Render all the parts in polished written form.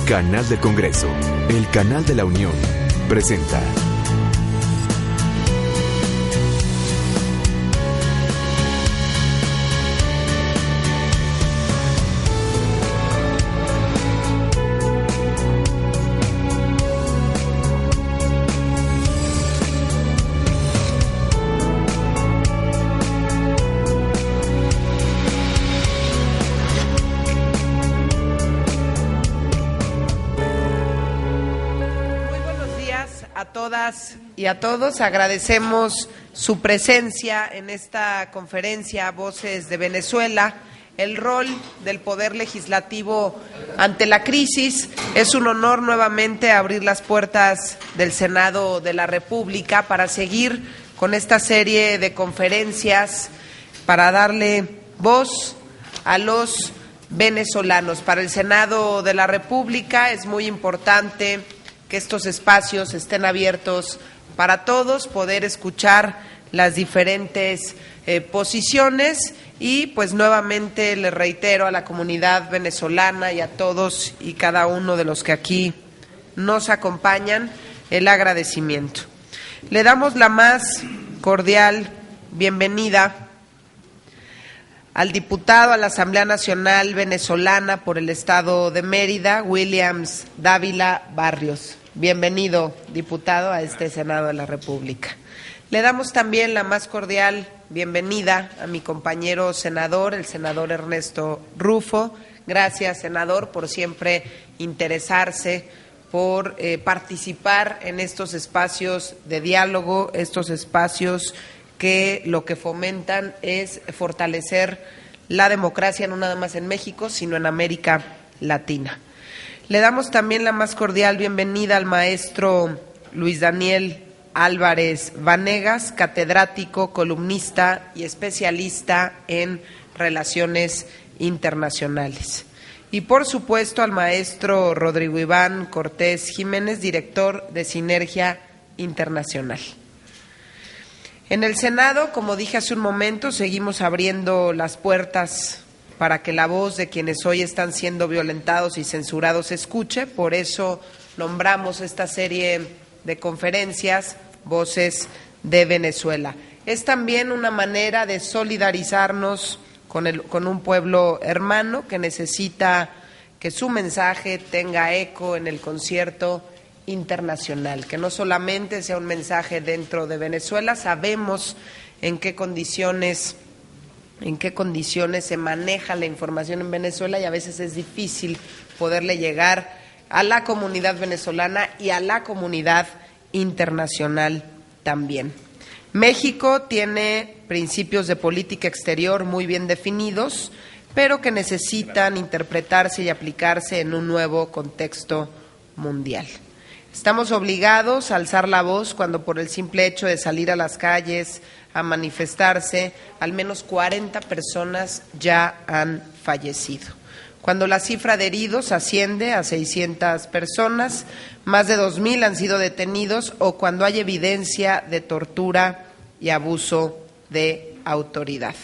Canal del Congreso, el canal de la Unión, presenta. Y a todos agradecemos su presencia en esta conferencia Voces de Venezuela. El rol del Poder Legislativo ante la crisis. Es un honor nuevamente abrir las puertas del Senado de la República para seguir con esta serie de conferencias para darle voz a los venezolanos. Para el Senado de la República es muy importante que estos espacios estén abiertos para todos, poder escuchar las diferentes posiciones y pues nuevamente les reitero a la comunidad venezolana y a todos y cada uno de los que aquí nos acompañan el agradecimiento. Le damos la más cordial bienvenida al diputado a la Asamblea Nacional Venezolana por el Estado de Mérida, Williams Dávila Barrios. Bienvenido, diputado, a este Senado de la República. Le damos también la más cordial bienvenida a mi compañero senador, el senador Ernesto Rufo. Gracias, senador, por siempre interesarse, por participar en estos espacios de diálogo, estos espacios que lo que fomentan es fortalecer la democracia, no nada más en México, sino en América Latina. Le damos también la más cordial bienvenida al maestro Luis Daniel Álvarez Vanegas, catedrático, columnista y especialista en relaciones internacionales. Y por supuesto al maestro Rodrigo Iván Cortés Jiménez, director de Sinergia Internacional. En el Senado, como dije hace un momento, seguimos abriendo las puertas para que la voz de quienes hoy están siendo violentados y censurados se escuche. Por eso nombramos esta serie de conferencias Voces de Venezuela. Es también una manera de solidarizarnos con un pueblo hermano que necesita que su mensaje tenga eco en el concierto internacional, que no solamente sea un mensaje dentro de Venezuela. Sabemos en qué condiciones se maneja la información en Venezuela y a veces es difícil poderle llegar a la comunidad venezolana y a la comunidad internacional también. México tiene principios de política exterior muy bien definidos, pero que necesitan interpretarse y aplicarse en un nuevo contexto mundial. Estamos obligados a alzar la voz cuando por el simple hecho de salir a las calles a manifestarse, al menos 40 personas ya han fallecido. Cuando la cifra de heridos asciende a 600 personas, más de 2,000 han sido detenidos o cuando hay evidencia de tortura y abuso de autoridad.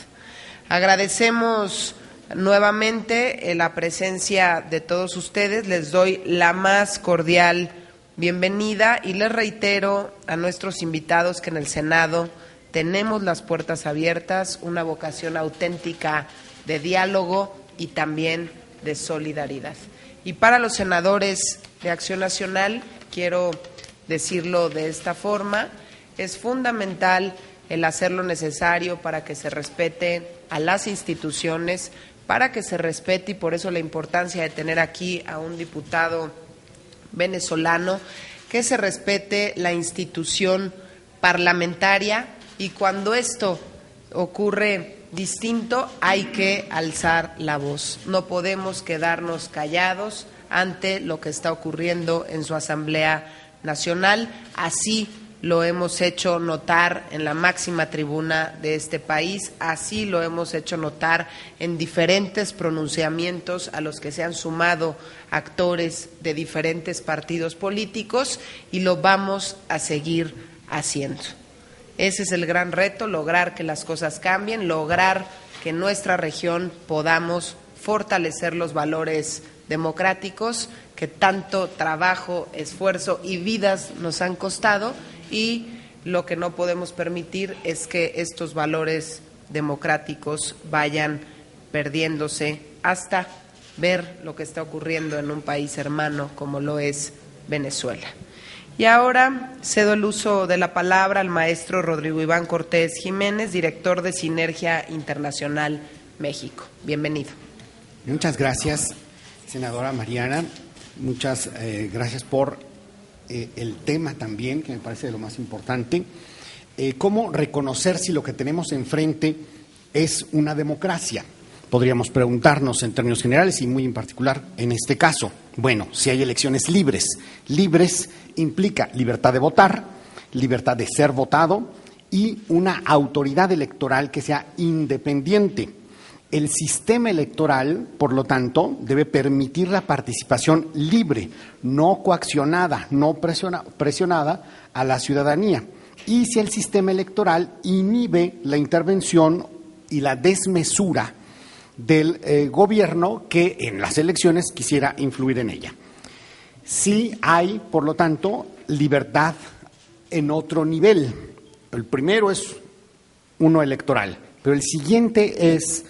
Agradecemos nuevamente la presencia de todos ustedes, les doy la más cordial bienvenida y les reitero a nuestros invitados que en el Senado tenemos las puertas abiertas, una vocación auténtica de diálogo y también de solidaridad. Y para los senadores de Acción Nacional, quiero decirlo de esta forma, es fundamental el hacer lo necesario para que se respete a las instituciones, para que se respete, y por eso la importancia de tener aquí a un diputado venezolano, que se respete la institución parlamentaria, y cuando esto ocurre distinto hay que alzar la voz. No podemos quedarnos callados ante lo que está ocurriendo en su Asamblea Nacional. Así lo hemos hecho notar en la máxima tribuna de este país, así lo hemos hecho notar en diferentes pronunciamientos a los que se han sumado actores de diferentes partidos políticos, y lo vamos a seguir haciendo. Ese es el gran reto, lograr que las cosas cambien, lograr que en nuestra región podamos fortalecer los valores democráticos que tanto trabajo, esfuerzo y vidas nos han costado, y lo que no podemos permitir es que estos valores democráticos vayan perdiéndose hasta ver lo que está ocurriendo en un país hermano como lo es Venezuela. Y ahora cedo el uso de la palabra al maestro Rodrigo Iván Cortés Jiménez, director de Sinergia Internacional México. Bienvenido. Muchas gracias, senadora Mariana. Muchas gracias por el tema también, que me parece de lo más importante. ¿Cómo reconocer si lo que tenemos enfrente es una democracia? Podríamos preguntarnos en términos generales y muy en particular en este caso. Bueno, si hay elecciones libres. Libres implica libertad de votar, libertad de ser votado y una autoridad electoral que sea independiente. El sistema electoral, por lo tanto, debe permitir la participación libre, no coaccionada, no presionada a la ciudadanía. Y si el sistema electoral inhibe la intervención y la desmesura del gobierno que en las elecciones quisiera influir en ella. Sí hay, por lo tanto, libertad en otro nivel. El primero es uno electoral, pero el siguiente es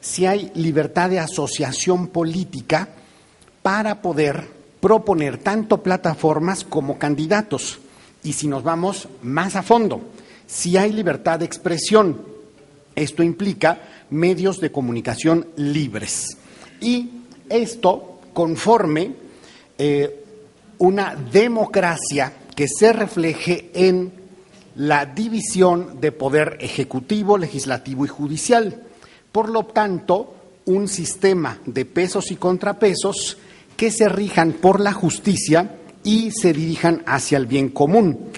si hay libertad de asociación política para poder proponer tanto plataformas como candidatos. Y si nos vamos más a fondo, si hay libertad de expresión, esto implica medios de comunicación libres. Y esto conforme una democracia que se refleje en la división de poder ejecutivo, legislativo y judicial. Por lo tanto, un sistema de pesos y contrapesos que se rijan por la justicia y se dirijan hacia el bien común,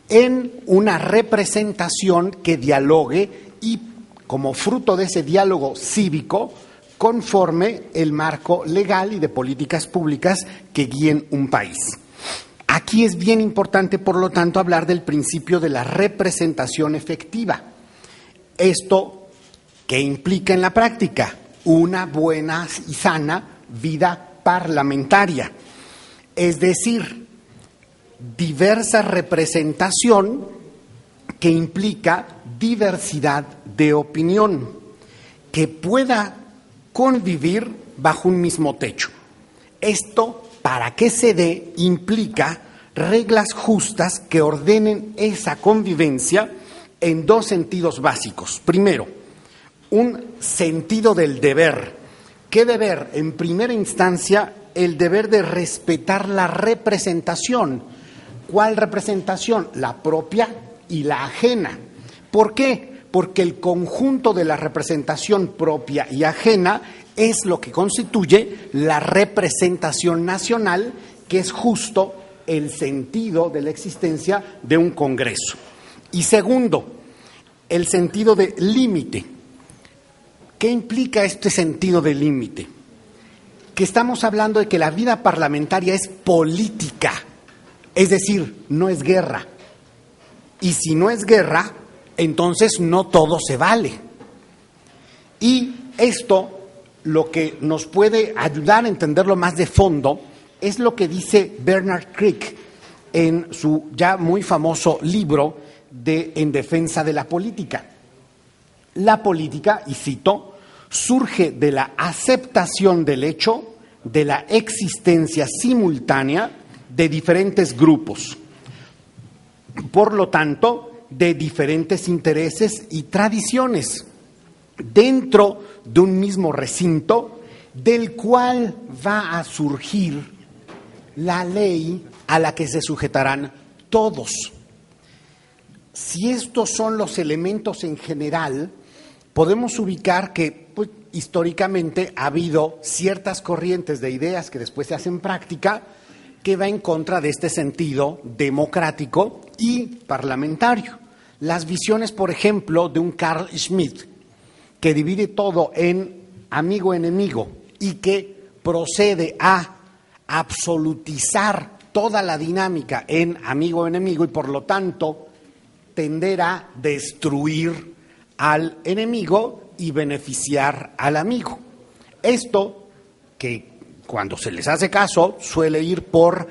en una representación que dialogue y, como fruto de ese diálogo cívico, conforme el marco legal y de políticas públicas que guíen un país. Aquí es bien importante, por lo tanto, hablar del principio de la representación efectiva. Esto, ¿qué implica en la práctica? Una buena y sana vida parlamentaria. Es decir, diversa representación que implica diversidad de opinión, que pueda convivir bajo un mismo techo. Esto, para que se dé, implica reglas justas que ordenen esa convivencia en dos sentidos básicos. Primero, un sentido del deber. ¿Qué deber? En primera instancia, el deber de respetar la representación. ¿Cuál representación? La propia y la ajena. ¿Por qué? Porque el conjunto de la representación propia y ajena es lo que constituye la representación nacional, que es justo el sentido de la existencia de un Congreso. Y segundo, el sentido de límite. ¿Qué implica este sentido de límite? Que estamos hablando de que la vida parlamentaria es política, es decir, no es guerra. Y si no es guerra, entonces no todo se vale. Y esto, lo que nos puede ayudar a entenderlo más de fondo, es lo que dice Bernard Crick en su ya muy famoso libro En defensa de la política. La política, y cito, surge de la aceptación del hecho de la existencia simultánea de diferentes grupos, por lo tanto, de diferentes intereses y tradiciones, dentro de un mismo recinto del cual va a surgir la ley a la que se sujetarán todos. Si estos son los elementos en general, podemos ubicar que históricamente ha habido ciertas corrientes de ideas que después se hacen práctica que va en contra de este sentido democrático y parlamentario. Las visiones, por ejemplo, de un Carl Schmitt, que divide todo en amigo-enemigo y que procede a absolutizar toda la dinámica en amigo-enemigo y, por lo tanto, tender a destruir al enemigo y beneficiar al amigo. Esto, que cuando se les hace caso, suele ir por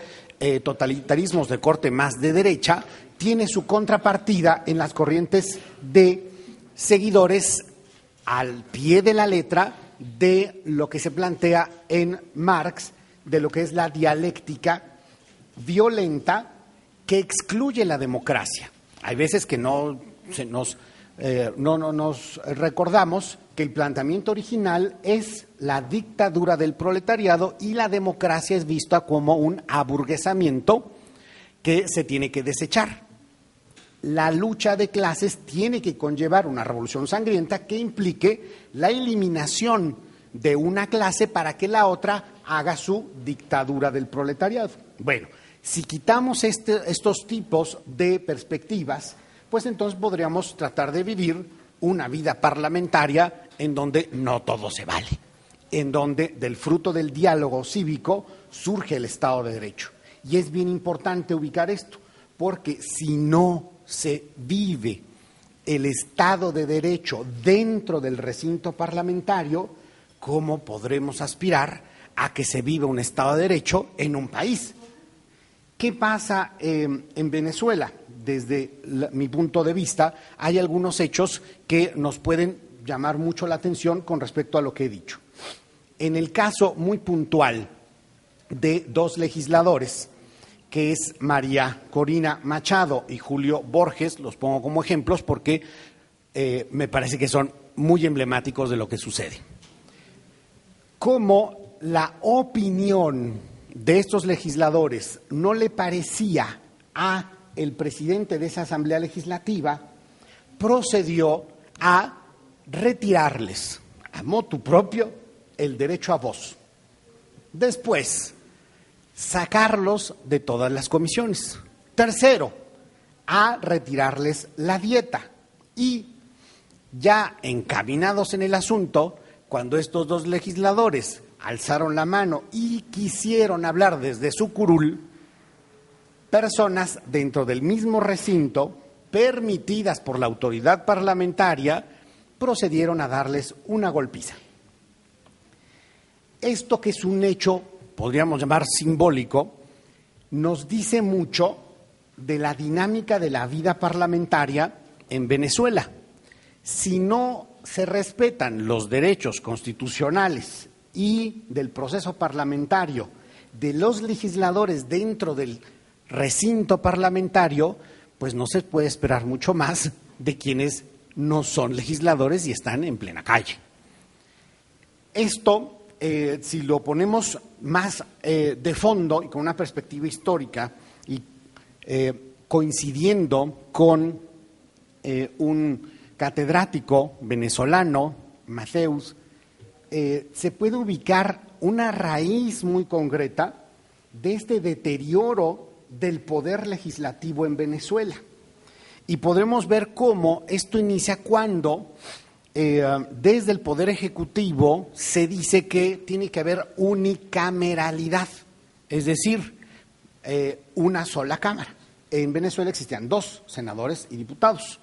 totalitarismos de corte más de derecha, tiene su contrapartida en las corrientes de seguidores al pie de la letra de lo que se plantea en Marx, de lo que es la dialéctica violenta que excluye la democracia. Hay veces que no nos recordamos que el planteamiento original es la dictadura del proletariado y la democracia es vista como un aburguesamiento que se tiene que desechar. La lucha de clases tiene que conllevar una revolución sangrienta que implique la eliminación de una clase para que la otra haga su dictadura del proletariado. Bueno, si quitamos estos tipos de perspectivas, pues entonces podríamos tratar de vivir una vida parlamentaria en donde no todo se vale, en donde del fruto del diálogo cívico surge el Estado de Derecho. Y es bien importante ubicar esto, porque si no se vive el Estado de Derecho dentro del recinto parlamentario, ¿cómo podremos aspirar a que se viva un Estado de Derecho en un país? ¿Qué pasa en Venezuela? Desde mi punto de vista, hay algunos hechos que nos pueden llamar mucho la atención con respecto a lo que he dicho. En el caso muy puntual de dos legisladores, que es María Corina Machado y Julio Borges, los pongo como ejemplos porque me parece que son muy emblemáticos de lo que sucede. Como la opinión de estos legisladores no le parecía a el presidente de esa Asamblea Legislativa, procedió a retirarles a motu propio el derecho a voz. Después, sacarlos de todas las comisiones. Tercero, a retirarles la dieta. Y ya encaminados en el asunto, cuando estos dos legisladores alzaron la mano y quisieron hablar desde su curul, personas dentro del mismo recinto, permitidas por la autoridad parlamentaria, procedieron a darles una golpiza. Esto, que es un hecho, podríamos llamar simbólico, nos dice mucho de la dinámica de la vida parlamentaria en Venezuela. Si no se respetan los derechos constitucionales y del proceso parlamentario de los legisladores dentro del recinto parlamentario, pues no se puede esperar mucho más de quienes no son legisladores y están en plena calle. Esto, si lo ponemos más de fondo y con una perspectiva histórica y coincidiendo con un catedrático venezolano, Mateus, se puede ubicar una raíz muy concreta de este deterioro del poder legislativo en Venezuela. Y podremos ver cómo esto inicia cuando desde el Poder Ejecutivo se dice que tiene que haber unicameralidad, es decir, una sola Cámara. En Venezuela existían 2 senadores y diputados.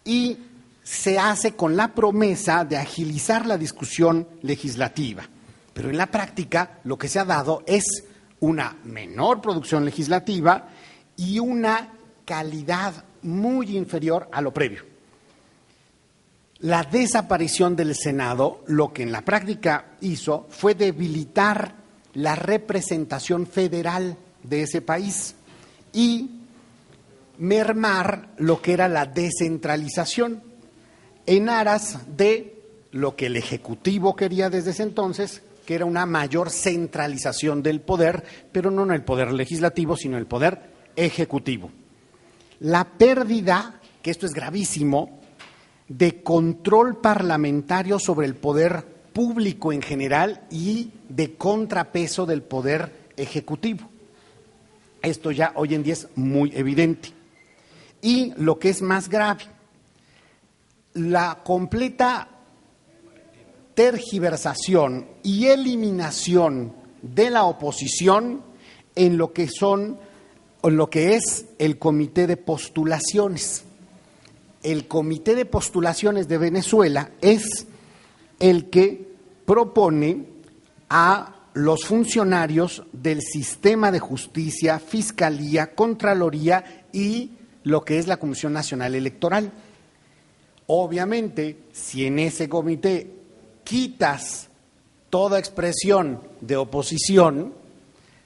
Y se hace con la promesa de agilizar la discusión legislativa. Pero en la práctica lo que se ha dado es una menor producción legislativa y una calidad muy inferior a lo previo. La desaparición del Senado, lo que en la práctica hizo fue debilitar la representación federal de ese país y mermar lo que era la descentralización en aras de lo que el Ejecutivo quería desde ese entonces, que era una mayor centralización del poder, pero no en el poder legislativo, sino en el poder ejecutivo. La pérdida, que esto es gravísimo, de control parlamentario sobre el poder público en general y de contrapeso del poder ejecutivo. Esto ya hoy en día es muy evidente. Y lo que es más grave, la completa tergiversación y eliminación de la oposición en lo que es el Comité de Postulaciones. El Comité de Postulaciones de Venezuela es el que propone a los funcionarios del sistema de justicia, fiscalía, contraloría y lo que es la Comisión Nacional Electoral. Obviamente, si en ese comité quitas toda expresión de oposición,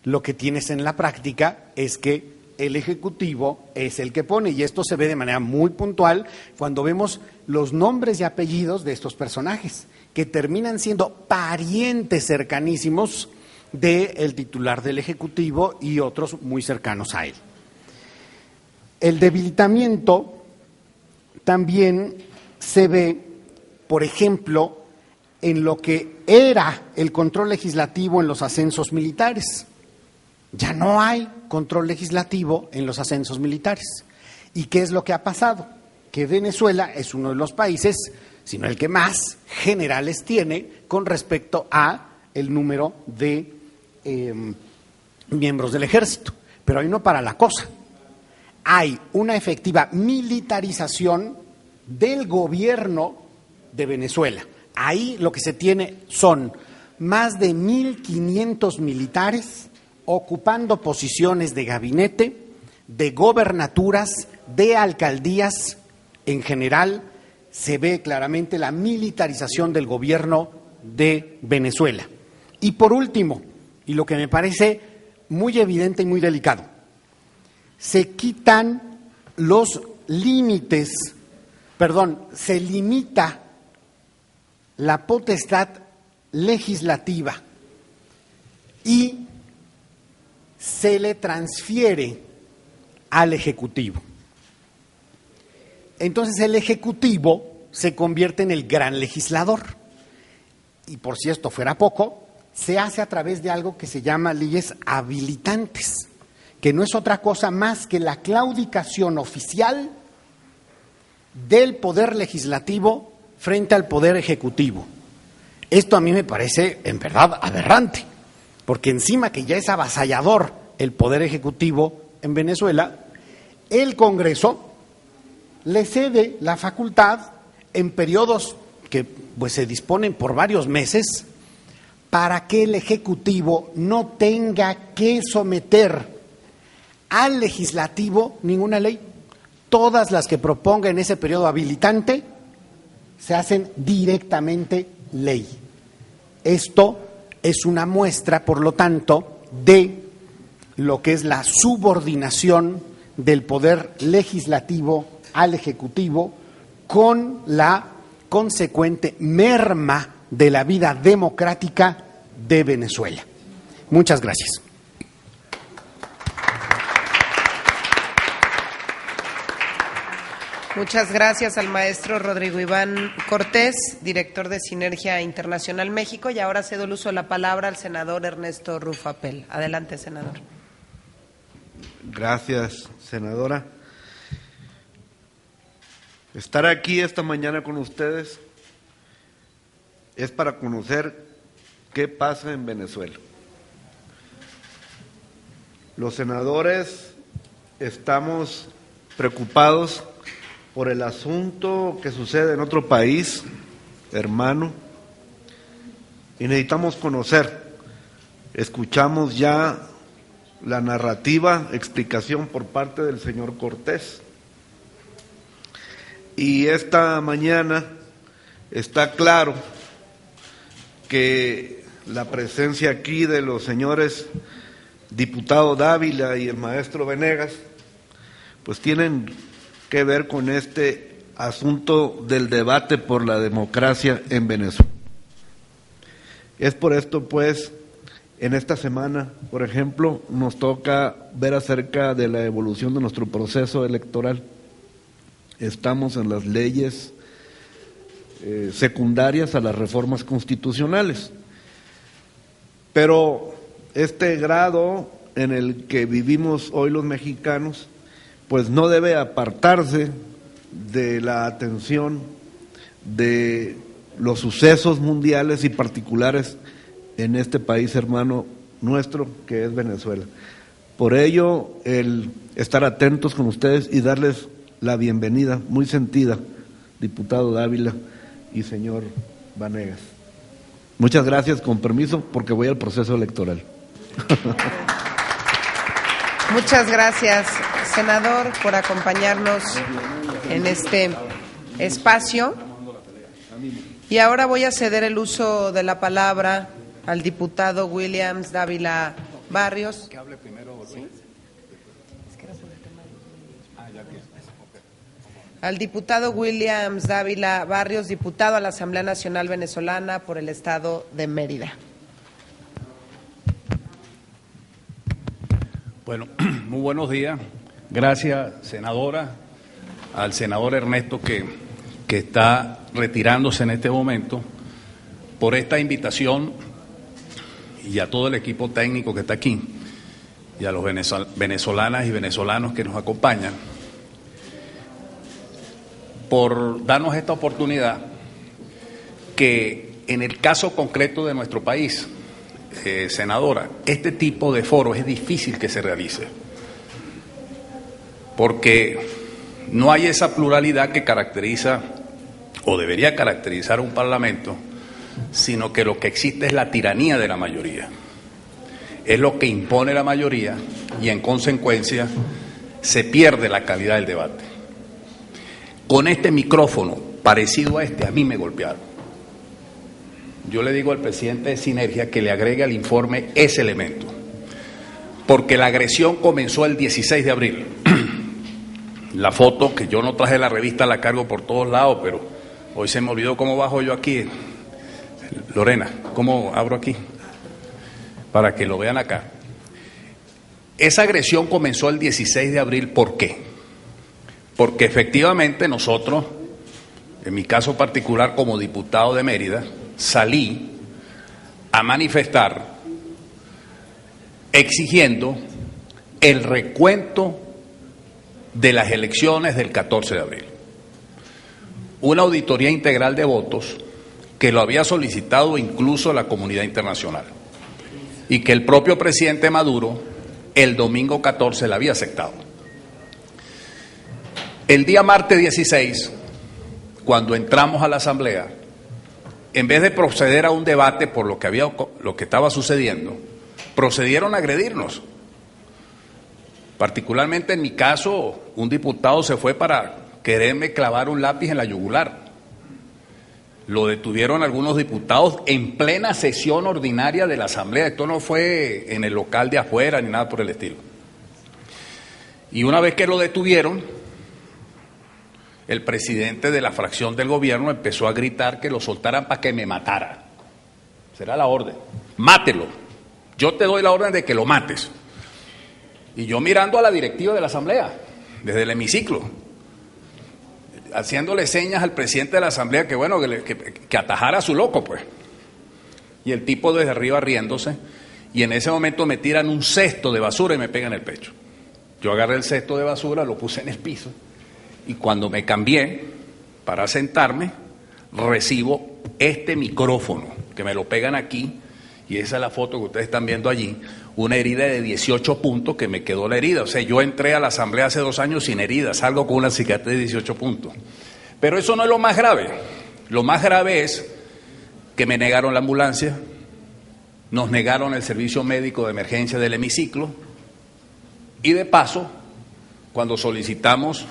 lo que tienes en la práctica es que el Ejecutivo es el que pone, y esto se ve de manera muy puntual cuando vemos los nombres y apellidos de estos personajes, que terminan siendo parientes cercanísimos del titular del Ejecutivo y otros muy cercanos a él. El debilitamiento también se ve, por ejemplo, en lo que era el control legislativo en los ascensos militares. Ya no hay control legislativo en los ascensos militares. ¿Y qué es lo que ha pasado? Que Venezuela es uno de los países, si no el que más generales tiene con respecto a el número de miembros del ejército. Pero ahí no para la cosa. Hay una efectiva militarización del gobierno de Venezuela. Ahí lo que se tiene son más de 1.500 militares ocupando posiciones de gabinete, de gobernaturas, de alcaldías. En general, se ve claramente la militarización del gobierno de Venezuela. Y por último, y lo que me parece muy evidente y muy delicado, se quitan los límites, se limita la potestad legislativa y se le transfiere al Ejecutivo. Entonces el Ejecutivo se convierte en el gran legislador. Y por si esto fuera poco, se hace a través de algo que se llama leyes habilitantes, que no es otra cosa más que la claudicación oficial del Poder Legislativo frente al Poder Ejecutivo. Esto a mí me parece, en verdad, aberrante, porque encima que ya es avasallador el Poder Ejecutivo en Venezuela, el Congreso le cede la facultad en periodos que pues se disponen por varios meses para que el Ejecutivo no tenga que someter al Legislativo ninguna ley. Todas las que proponga en ese periodo habilitante se hacen directamente ley. Esto es una muestra, por lo tanto, de lo que es la subordinación del poder legislativo al Ejecutivo, con la consecuente merma de la vida democrática de Venezuela. Muchas gracias. Muchas gracias al maestro Rodrigo Iván Cortés, director de Sinergia Internacional México, y ahora cedo el uso de la palabra al senador Ernesto Ruffapel. Adelante, senador. Gracias, senadora. Estar aquí esta mañana con ustedes es para conocer qué pasa en Venezuela. Los senadores estamos preocupados por el asunto que sucede en otro país, hermano, y necesitamos conocer. Escuchamos ya la narrativa, explicación por parte del señor Cortés. Y esta mañana está claro que la presencia aquí de los señores diputado Dávila y el maestro Venegas, pues tienen que ver con este asunto del debate por la democracia en Venezuela. Es por esto, pues, en esta semana, por ejemplo, nos toca ver acerca de la evolución de nuestro proceso electoral. Estamos en las leyes secundarias a las reformas constitucionales, pero este grado en el que vivimos hoy los mexicanos pues no debe apartarse de la atención de los sucesos mundiales y particulares en este país hermano nuestro que es Venezuela. Por ello, el estar atentos con ustedes y darles la bienvenida muy sentida, diputado Dávila y señor Vanegas. Muchas gracias, con permiso, porque voy al proceso electoral. Muchas gracias, senador, por acompañarnos en este espacio. Y ahora voy a ceder el uso de la palabra al diputado Williams Dávila Barrios. Que hable primero. ¿Sí? Al diputado Williams Dávila Barrios, diputado a la Asamblea Nacional Venezolana por el Estado de Mérida. Bueno, muy buenos días. Gracias, senadora, al senador Ernesto que está retirándose en este momento, por esta invitación, y a todo el equipo técnico que está aquí, y a los venezolanas y venezolanos que nos acompañan, por darnos esta oportunidad que en el caso concreto de nuestro país, senadora, este tipo de foros es difícil que se realice, porque no hay esa pluralidad que caracteriza o debería caracterizar un parlamento, sino que lo que existe es la tiranía de la mayoría. Es lo que impone la mayoría y en consecuencia se pierde la calidad del debate. Con este micrófono parecido a este, a mí me golpearon. Yo le digo al presidente de Sinergia que le agregue al informe ese elemento, porque la agresión comenzó el 16 de abril. La foto que yo no traje de la revista la cargo por todos lados, pero hoy se me olvidó cómo bajo yo aquí. Lorena, ¿cómo abro aquí? Para que lo vean acá. Esa agresión comenzó el 16 de abril, ¿por qué? Porque efectivamente nosotros, en mi caso particular como diputado de Mérida, salí a manifestar exigiendo el recuento de las elecciones del 14 de abril. Una auditoría integral de votos que lo había solicitado incluso la comunidad internacional y que el propio presidente Maduro el domingo 14 la había aceptado. El día martes 16, cuando entramos a la asamblea, en vez de proceder a un debate por lo que estaba sucediendo, procedieron a agredirnos. Particularmente en mi caso, un diputado se fue para quererme clavar un lápiz en la yugular. Lo detuvieron algunos diputados en plena sesión ordinaria de la asamblea. Esto no fue en el local de afuera ni nada por el estilo. Y una vez que lo detuvieron, el presidente de la fracción del gobierno empezó a gritar que lo soltaran para que me matara. Será la orden. Mátelo. Yo te doy la orden de que lo mates. Y yo mirando a la directiva de la asamblea, desde el hemiciclo, haciéndole señas al presidente de la asamblea que bueno, que atajara a su loco, pues. Y el tipo desde arriba riéndose, y en ese momento me tiran un cesto de basura y me pegan en el pecho. Yo agarré el cesto de basura, lo puse en el piso, y cuando me cambié para sentarme, recibo este micrófono, que me lo pegan aquí, y esa es la foto que ustedes están viendo allí, una herida de 18 puntos que me quedó la herida. O sea, yo entré a la asamblea hace 2 años sin herida, salgo con una cicatriz de 18 puntos. Pero eso no es lo más grave. Lo más grave es que me negaron la ambulancia, nos negaron el servicio médico de emergencia del hemiciclo, y de paso, cuando solicitamos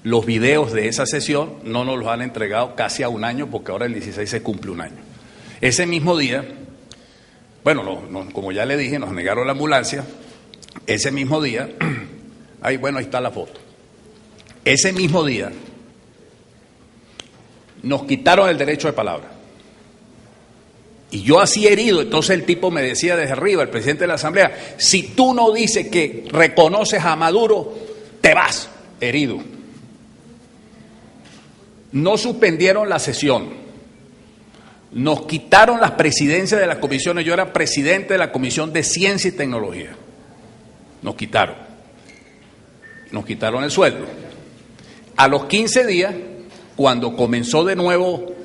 los videos de esa sesión, no nos los han entregado casi a 1 año, porque ahora el 16 se cumple 1 año. Ese mismo día, bueno, como ya le dije, nos negaron la ambulancia. Ese mismo día, ahí está la foto. Ese mismo día, nos quitaron el derecho de palabra. Y yo así herido, entonces el tipo me decía desde arriba, el presidente de la asamblea, si tú no dices que reconoces a Maduro, te vas, herido. No suspendieron la sesión. Nos quitaron las presidencias de las comisiones. Yo era presidente de la Comisión de Ciencia y Tecnología. Nos quitaron el sueldo. A los 15 días, cuando comenzó de nuevo,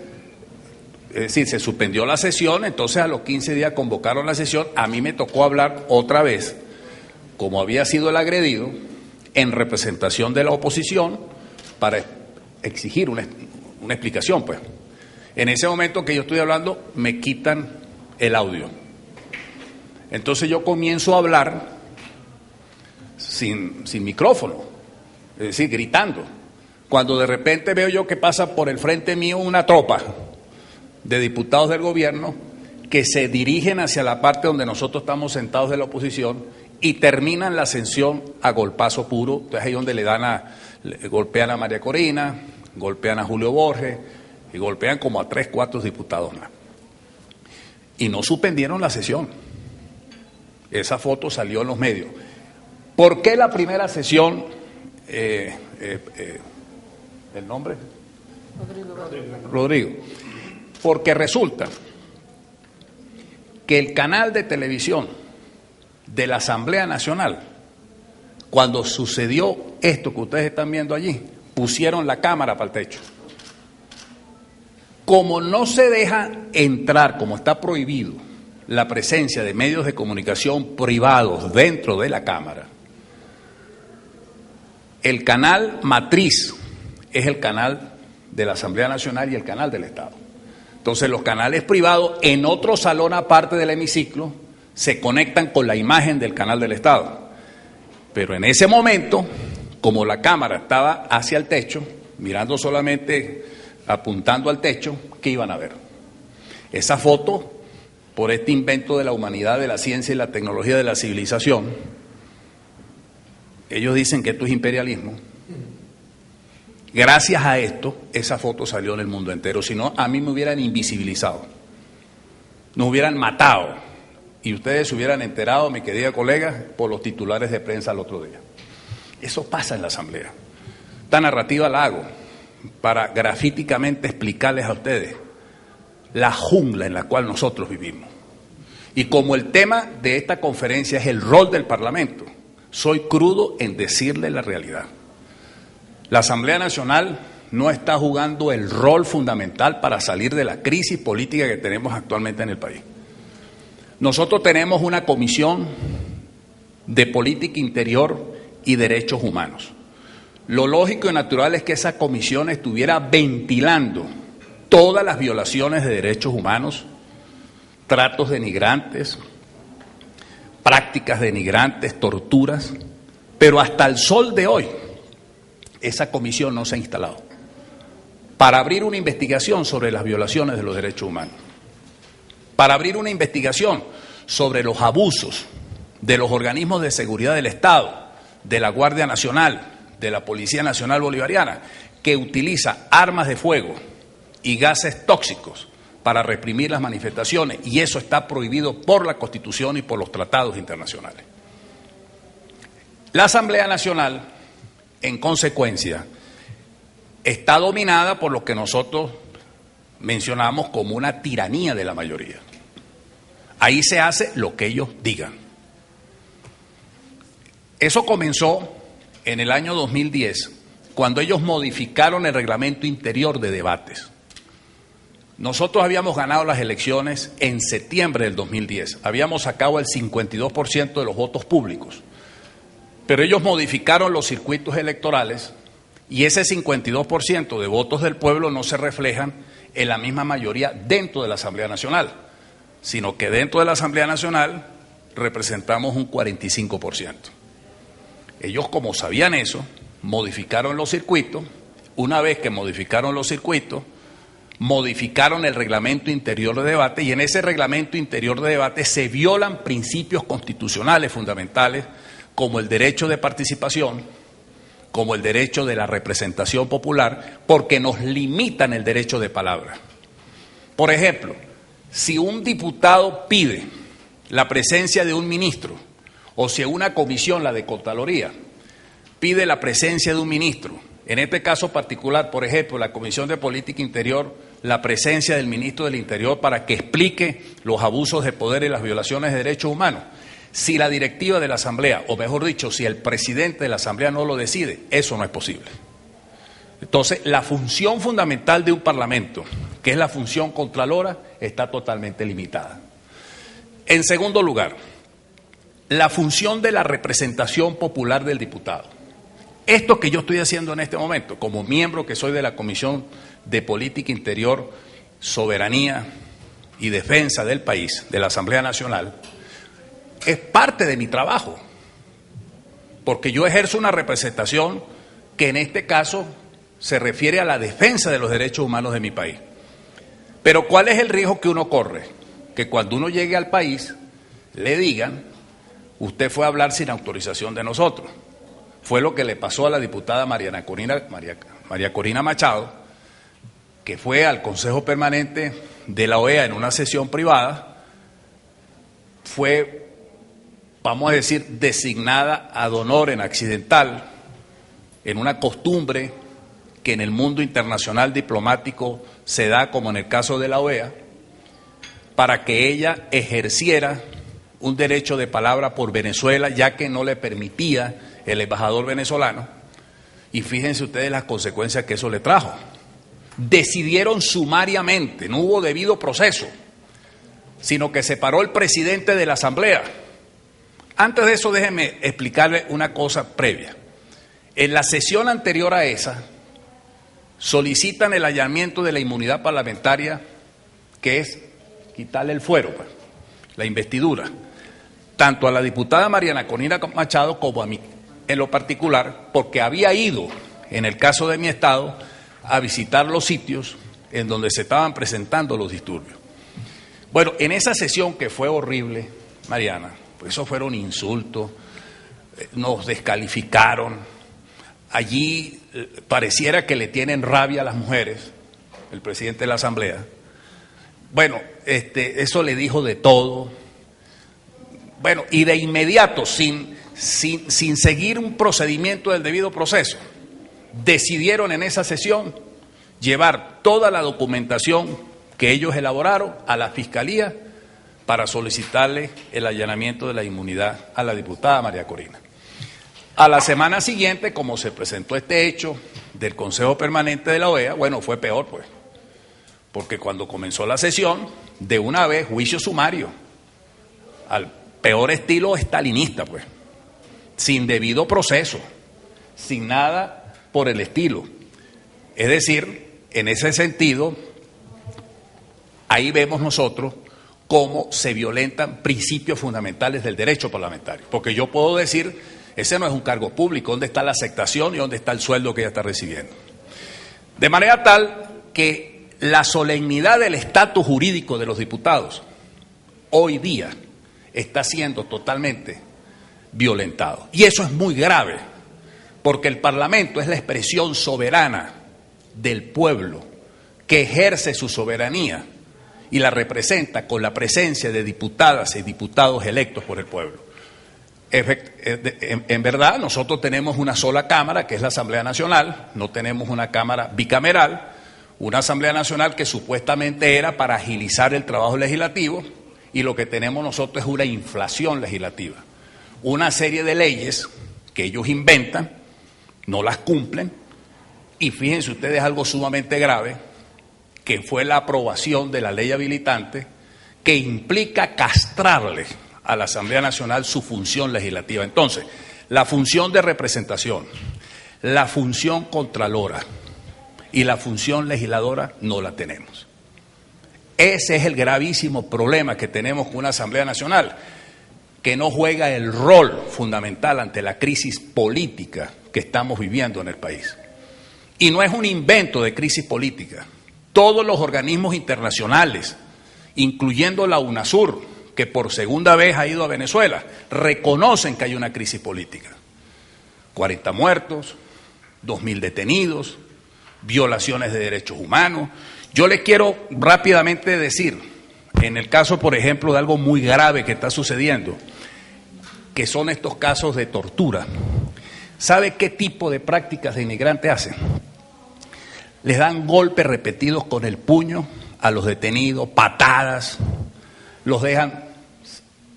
es decir, se suspendió la sesión, entonces a los 15 días convocaron la sesión. A mí me tocó hablar otra vez, como había sido el agredido, en representación de la oposición, para exigir una explicación, pues. En ese momento que yo estoy hablando, me quitan el audio. Entonces yo comienzo a hablar sin micrófono, es decir, gritando. Cuando de repente veo yo que pasa por el frente mío una tropa de diputados del gobierno que se dirigen hacia la parte donde nosotros estamos sentados de la oposición y terminan la sesión a golpazo puro. Entonces ahí donde golpean a María Corina, golpean a Julio Borges y golpean como a 3, 4 diputados más. Y no suspendieron la sesión. Esa foto salió en los medios. ¿Por qué la primera sesión, el nombre? Rodrigo. Porque resulta que el canal de televisión de la Asamblea Nacional, cuando sucedió esto que ustedes están viendo allí, pusieron la cámara para el techo. Como no se deja entrar, como está prohibido, la presencia de medios de comunicación privados dentro de la Cámara, el canal matriz es el canal de la Asamblea Nacional y el canal del Estado. Entonces los canales privados en otro salón aparte del hemiciclo se conectan con la imagen del canal del Estado. Pero en ese momento, como la cámara estaba hacia el techo, mirando solamente, apuntando al techo, ¿qué iban a ver? Esa foto, por este invento de la humanidad, de la ciencia y la tecnología de la civilización, ellos dicen que esto es imperialismo. Gracias a esto, esa foto salió en el mundo entero. Si no, a mí me hubieran invisibilizado, nos hubieran matado y ustedes se hubieran enterado, mi querida colega, por los titulares de prensa el otro día. Eso pasa en la Asamblea. Esta narrativa la hago para grafíticamente explicarles a ustedes la jungla en la cual nosotros vivimos. Y como el tema de esta conferencia es el rol del Parlamento, soy crudo en decirle la realidad. La Asamblea Nacional no está jugando el rol fundamental para salir de la crisis política que tenemos actualmente en el país. Nosotros tenemos una comisión de política interior y derechos humanos. Lo lógico y natural es que esa comisión estuviera ventilando todas las violaciones de derechos humanos, tratos denigrantes, prácticas denigrantes, torturas, pero hasta el sol de hoy esa comisión no se ha instalado para abrir una investigación sobre las violaciones de los derechos humanos, para abrir una investigación sobre los abusos de los organismos de seguridad del Estado, de la Guardia Nacional, de la Policía Nacional Bolivariana, que utiliza armas de fuego y gases tóxicos para reprimir las manifestaciones, y eso está prohibido por la Constitución y por los tratados internacionales. La Asamblea Nacional, en consecuencia, está dominada por lo que nosotros mencionamos como una tiranía de la mayoría. Ahí se hace lo que ellos digan. Eso comenzó en el año 2010, cuando ellos modificaron el reglamento interior de debates. Nosotros habíamos ganado las elecciones en septiembre del 2010, habíamos sacado el 52% de los votos públicos, pero ellos modificaron los circuitos electorales y ese 52% de votos del pueblo no se reflejan en la misma mayoría dentro de la Asamblea Nacional, sino que dentro de la Asamblea Nacional representamos un 45%. Ellos, como sabían eso, modificaron los circuitos. Una vez que modificaron los circuitos, modificaron el reglamento interior de debate, y en ese reglamento interior de debate se violan principios constitucionales fundamentales como el derecho de participación, como el derecho de la representación popular, porque nos limitan el derecho de palabra. Por ejemplo, si un diputado pide la presencia de un ministro, o si una comisión, la de Contraloría, pide la presencia de un ministro, en este caso particular, por ejemplo, la Comisión de Política Interior, la presencia del ministro del Interior para que explique los abusos de poder y las violaciones de derechos humanos, si la directiva de la Asamblea, o mejor dicho, si el presidente de la Asamblea no lo decide, eso no es posible. Entonces, la función fundamental de un parlamento, que es la función contralora, está totalmente limitada. En segundo lugar, la función de la representación popular del diputado. Esto que yo estoy haciendo en este momento, como miembro que soy de la Comisión de Política Interior, soberanía y defensa del país, de la Asamblea Nacional, es parte de mi trabajo, porque yo ejerzo una representación que en este caso se refiere a la defensa de los derechos humanos de mi país. Pero ¿cuál es el riesgo que uno corre? Que cuando uno llegue al país le digan, usted fue a hablar sin autorización de nosotros. Fue lo que le pasó a la diputada María Corina Machado, que fue al Consejo Permanente de la OEA en una sesión privada, fue, vamos a decir, designada ad honorem accidental, en una costumbre que en el mundo internacional diplomático se da, como en el caso de la OEA, para que ella ejerciera un derecho de palabra por Venezuela, ya que no le permitía el embajador venezolano, y fíjense ustedes las consecuencias que eso le trajo. Decidieron sumariamente, no hubo debido proceso, sino que se paró el presidente de la Asamblea. Antes de eso, déjenme explicarle una cosa previa. En la sesión anterior a esa, solicitan el allanamiento de la inmunidad parlamentaria, que es quitarle el fuero, la investidura, tanto a la diputada Mariana Corina Machado como a mí en lo particular, porque había ido, en el caso de mi estado, a visitar los sitios en donde se estaban presentando los disturbios. Bueno, en esa sesión que fue horrible, Mariana, pues eso fueron insultos, nos descalificaron, allí pareciera que le tienen rabia a las mujeres, el presidente de la Asamblea. Bueno, eso le dijo de todo. Bueno, y de inmediato, sin seguir un procedimiento del debido proceso, decidieron en esa sesión llevar toda la documentación que ellos elaboraron a la Fiscalía para solicitarle el allanamiento de la inmunidad a la diputada María Corina. A la semana siguiente, como se presentó este hecho del Consejo Permanente de la OEA, bueno, fue peor, pues, porque cuando comenzó la sesión, de una vez, juicio sumario, al peor estilo estalinista, pues, sin debido proceso, sin nada por el estilo. Es decir, en ese sentido, ahí vemos nosotros cómo se violentan principios fundamentales del derecho parlamentario, porque yo puedo decir, ese no es un cargo público, ¿dónde está la aceptación y dónde está el sueldo que ella está recibiendo? De manera tal que la solemnidad del estatus jurídico de los diputados hoy día está siendo totalmente violentado. Y eso es muy grave, porque el Parlamento es la expresión soberana del pueblo que ejerce su soberanía y la representa con la presencia de diputadas y diputados electos por el pueblo. En verdad, nosotros tenemos una sola Cámara, que es la Asamblea Nacional, no tenemos una Cámara bicameral, una Asamblea Nacional que supuestamente era para agilizar el trabajo legislativo, y lo que tenemos nosotros es una inflación legislativa. Una serie de leyes que ellos inventan, no las cumplen, y fíjense ustedes algo sumamente grave, que fue la aprobación de la ley habilitante, que implica castrarle a la Asamblea Nacional su función legislativa. Entonces, la función de representación, la función contralora y la función legisladora no la tenemos. Ese es el gravísimo problema que tenemos con una Asamblea Nacional, que no juega el rol fundamental ante la crisis política que estamos viviendo en el país. Y no es un invento de crisis política. Todos los organismos internacionales, incluyendo la UNASUR, que por segunda vez ha ido a Venezuela, reconocen que hay una crisis política. 40 muertos, 2.000 detenidos, violaciones de derechos humanos. Yo les quiero rápidamente decir, en el caso, por ejemplo, de algo muy grave que está sucediendo, que son estos casos de tortura. ¿Sabe qué tipo de prácticas de inmigrantes hacen? Les dan golpes repetidos con el puño a los detenidos, patadas, los dejan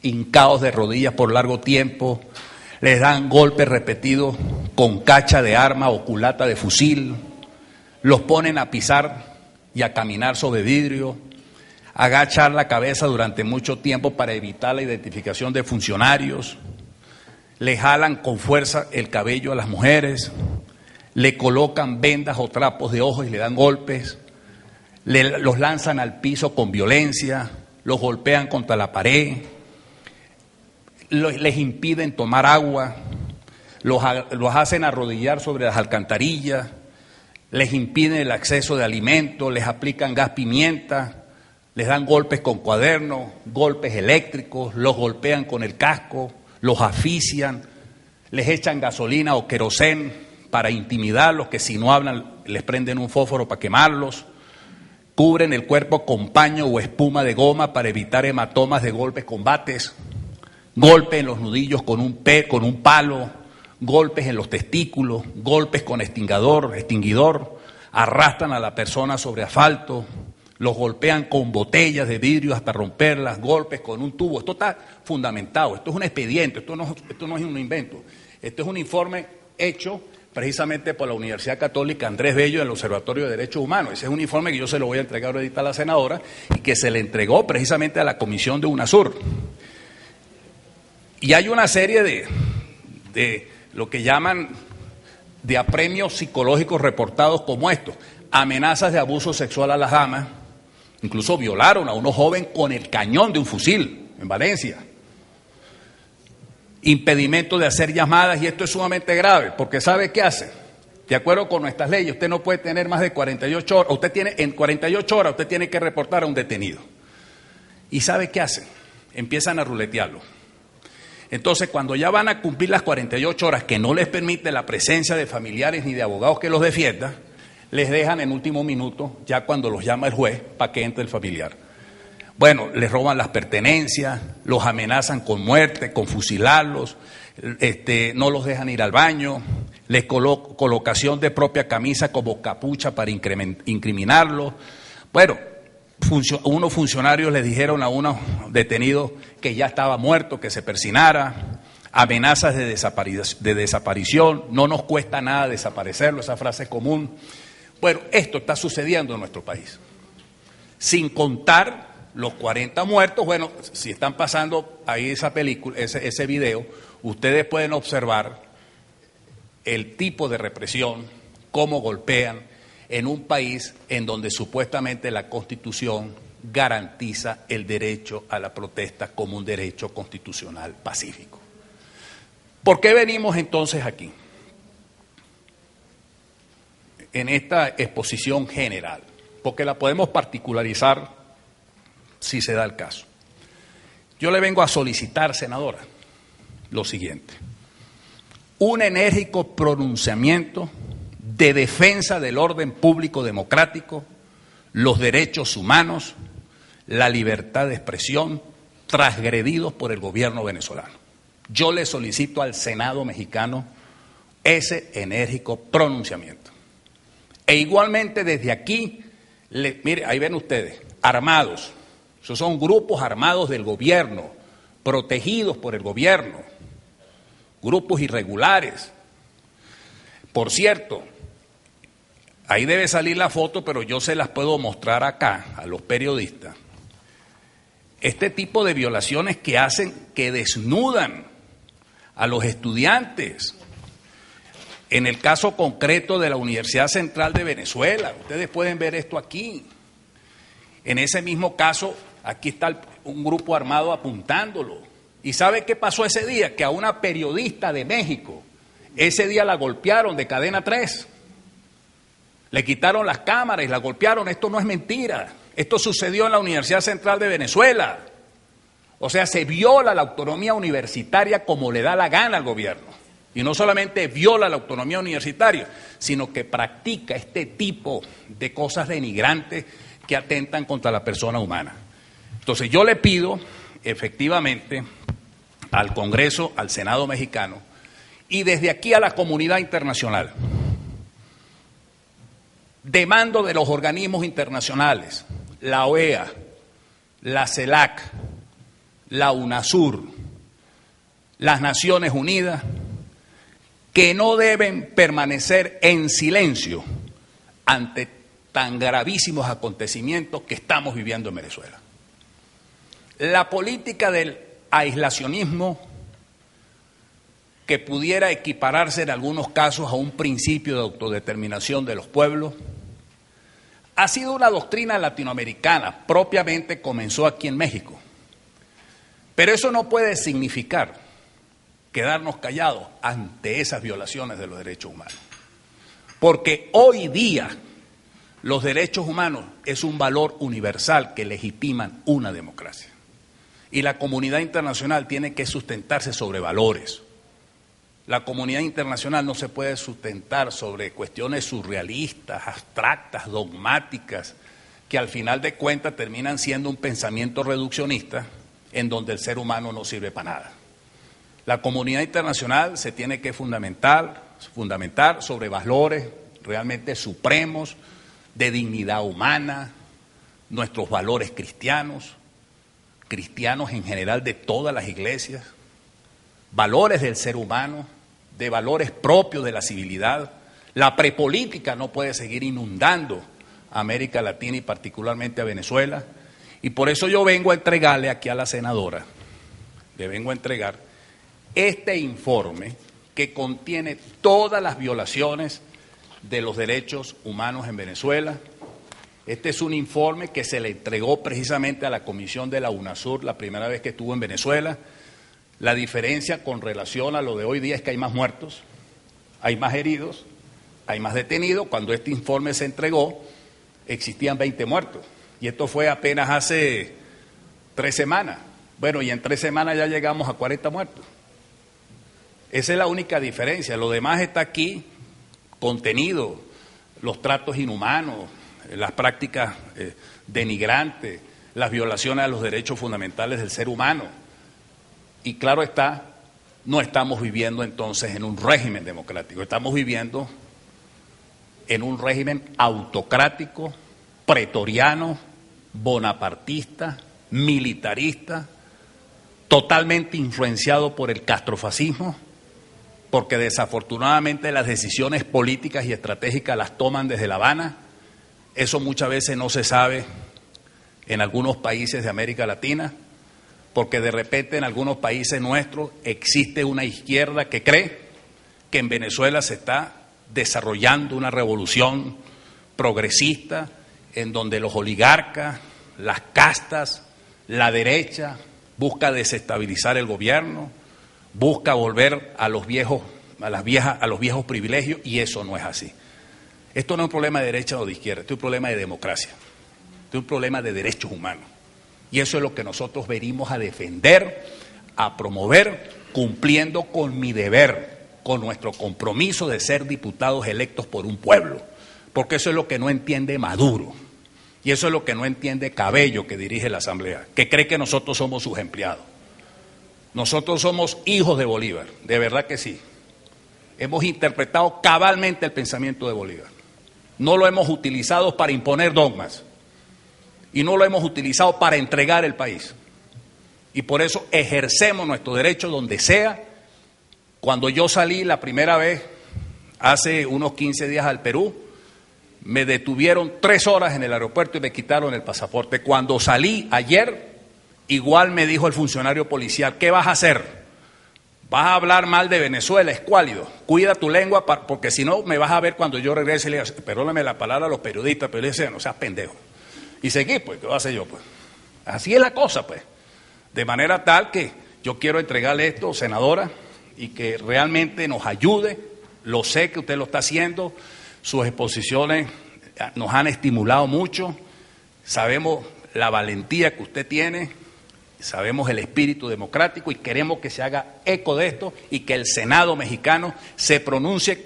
hincados de rodillas por largo tiempo, les dan golpes repetidos con cacha de arma o culata de fusil, los ponen a pisar y a caminar sobre vidrio, a agachar la cabeza durante mucho tiempo para evitar la identificación de funcionarios, le jalan con fuerza el cabello a las mujeres, le colocan vendas o trapos de ojos y le dan golpes, los lanzan al piso con violencia, los golpean contra la pared, les impiden tomar agua, los hacen arrodillar sobre las alcantarillas, les impiden el acceso de alimentos, les aplican gas pimienta, les dan golpes con cuadernos, golpes eléctricos, los golpean con el casco, los asfixian, les echan gasolina o querosén para intimidarlos, que si no hablan les prenden un fósforo para quemarlos, cubren el cuerpo con paño o espuma de goma para evitar hematomas de golpes con bates, golpes en los nudillos con un palo, golpes en los testículos, golpes con extinguidor, arrastran a la persona sobre asfalto, los golpean con botellas de vidrio hasta romperlas, golpes con un tubo. Esto está fundamentado, esto es un expediente, esto no es un invento. Esto es un informe hecho precisamente por la Universidad Católica Andrés Bello del Observatorio de Derechos Humanos. Ese es un informe que yo se lo voy a entregar ahorita a la senadora y que se le entregó precisamente a la comisión de UNASUR. Y hay una serie de lo que llaman de apremios psicológicos reportados como estos: amenazas de abuso sexual a las damas, incluso violaron a unos jóvenes con el cañón de un fusil en Valencia, impedimento de hacer llamadas, y esto es sumamente grave, porque ¿sabe qué hace? De acuerdo con nuestras leyes, usted no puede tener más de 48 horas, en 48 horas usted tiene que reportar a un detenido. ¿Y sabe qué hacen? Empiezan a ruletearlo. Entonces, cuando ya van a cumplir las 48 horas, que no les permite la presencia de familiares ni de abogados que los defiendan, les dejan en último minuto, ya cuando los llama el juez, para que entre el familiar. Bueno, les roban las pertenencias, los amenazan con muerte, con fusilarlos, no los dejan ir al baño, les colocación de propia camisa como capucha para incriminarlos. Bueno, unos funcionarios les dijeron a unos detenidos que ya estaba muerto, que se persinara, amenazas de desaparición, no nos cuesta nada desaparecerlo, esa frase es común. Bueno, esto está sucediendo en nuestro país, sin contar los 40 muertos. Bueno, si están pasando ahí esa película, ese video, ustedes pueden observar el tipo de represión, cómo golpean en un país en donde supuestamente la Constitución garantiza el derecho a la protesta como un derecho constitucional pacífico. ¿Por qué venimos entonces aquí? En esta exposición general, porque la podemos particularizar si se da el caso. Yo le vengo a solicitar, senadora, lo siguiente: un enérgico pronunciamiento de defensa del orden público democrático, los derechos humanos, la libertad de expresión transgredidos por el gobierno venezolano. Yo le solicito al Senado mexicano ese enérgico pronunciamiento. E igualmente desde aquí, mire, ahí ven ustedes, armados. Esos son grupos armados del gobierno, protegidos por el gobierno, grupos irregulares. Por cierto, ahí debe salir la foto, pero yo se las puedo mostrar acá a los periodistas. Este tipo de violaciones que hacen, que desnudan a los estudiantes. En el caso concreto de la Universidad Central de Venezuela, ustedes pueden ver esto aquí. En ese mismo caso, aquí está un grupo armado apuntándolo. ¿Y sabe qué pasó ese día? Que a una periodista de México, ese día la golpearon de Cadena 3. Le quitaron las cámaras y la golpearon. Esto no es mentira. Esto sucedió en la Universidad Central de Venezuela. O sea, se viola la autonomía universitaria como le da la gana al gobierno. Y no solamente viola la autonomía universitaria, sino que practica este tipo de cosas denigrantes que atentan contra la persona humana. Entonces yo le pido efectivamente al Congreso, al Senado mexicano, y desde aquí a la comunidad internacional, demando de los organismos internacionales, la OEA, la CELAC, la UNASUR, las Naciones Unidas, que no deben permanecer en silencio ante tan gravísimos acontecimientos que estamos viviendo en Venezuela. La política del aislacionismo, que pudiera equipararse en algunos casos a un principio de autodeterminación de los pueblos, ha sido una doctrina latinoamericana, propiamente comenzó aquí en México. Pero eso no puede significar quedarnos callados ante esas violaciones de los derechos humanos. Porque hoy día los derechos humanos es un valor universal que legitiman una democracia. Y la comunidad internacional tiene que sustentarse sobre valores. La comunidad internacional no se puede sustentar sobre cuestiones surrealistas, abstractas, dogmáticas, que al final de cuentas terminan siendo un pensamiento reduccionista en donde el ser humano no sirve para nada. La comunidad internacional se tiene que fundamentar sobre valores realmente supremos de dignidad humana, nuestros valores cristianos en general de todas las iglesias, valores del ser humano, de valores propios de la civilidad. La prepolítica no puede seguir inundando a América Latina y particularmente a Venezuela. Y por eso yo vengo a entregarle aquí a la senadora, le vengo a entregar este informe que contiene todas las violaciones de los derechos humanos en Venezuela. Este es un informe que se le entregó precisamente a la comisión de la UNASUR la primera vez que estuvo en Venezuela. La diferencia con relación a lo de hoy día es que hay más muertos, hay más heridos, hay más detenidos. Cuando este informe se entregó, existían 20 muertos. Y esto fue apenas hace 3 semanas. Bueno, y en 3 semanas ya llegamos a 40 muertos. Esa es la única diferencia. Lo demás está aquí contenido, los tratos inhumanos, las prácticas denigrantes, las violaciones a los derechos fundamentales del ser humano. Y claro está, no estamos viviendo entonces en un régimen democrático, estamos viviendo en un régimen autocrático, pretoriano, bonapartista, militarista, totalmente influenciado por el castrofascismo, porque desafortunadamente las decisiones políticas y estratégicas las toman desde La Habana. Eso muchas veces no se sabe en algunos países de América Latina, porque de repente en algunos países nuestros existe una izquierda que cree que en Venezuela se está desarrollando una revolución progresista en donde los oligarcas, las castas, la derecha busca desestabilizar el gobierno, busca volver a los viejos privilegios, y eso no es así. Esto no es un problema de derecha o de izquierda, esto es un problema de democracia, esto es un problema de derechos humanos. Y eso es lo que nosotros venimos a defender, a promover, cumpliendo con mi deber, con nuestro compromiso de ser diputados electos por un pueblo. Porque eso es lo que no entiende Maduro. Y eso es lo que no entiende Cabello, que dirige la Asamblea, que cree que nosotros somos sus empleados. Nosotros somos hijos de Bolívar, de verdad que sí. Hemos interpretado cabalmente el pensamiento de Bolívar. No lo hemos utilizado para imponer dogmas. Y no lo hemos utilizado para entregar el país. Y por eso ejercemos nuestro derecho donde sea. Cuando yo salí la primera vez, hace unos 15 días al Perú, me detuvieron 3 horas en el aeropuerto y me quitaron el pasaporte. Cuando salí ayer, igual me dijo el funcionario policial: ¿qué vas a hacer? ¿Vas a hablar mal de Venezuela, escuálido? Cuida tu lengua, porque si no me vas a ver cuando yo regrese. Y le digo: perdóname la palabra a los periodistas, pero le decía: no seas pendejo. Y seguí, pues, ¿qué voy a hacer yo? Pues así es la cosa, pues. De manera tal que yo quiero entregarle esto, senadora, y que realmente nos ayude. Lo sé que usted lo está haciendo. Sus exposiciones nos han estimulado mucho. Sabemos la valentía que usted tiene, sabemos el espíritu democrático y queremos que se haga eco de esto y que el Senado mexicano se pronuncie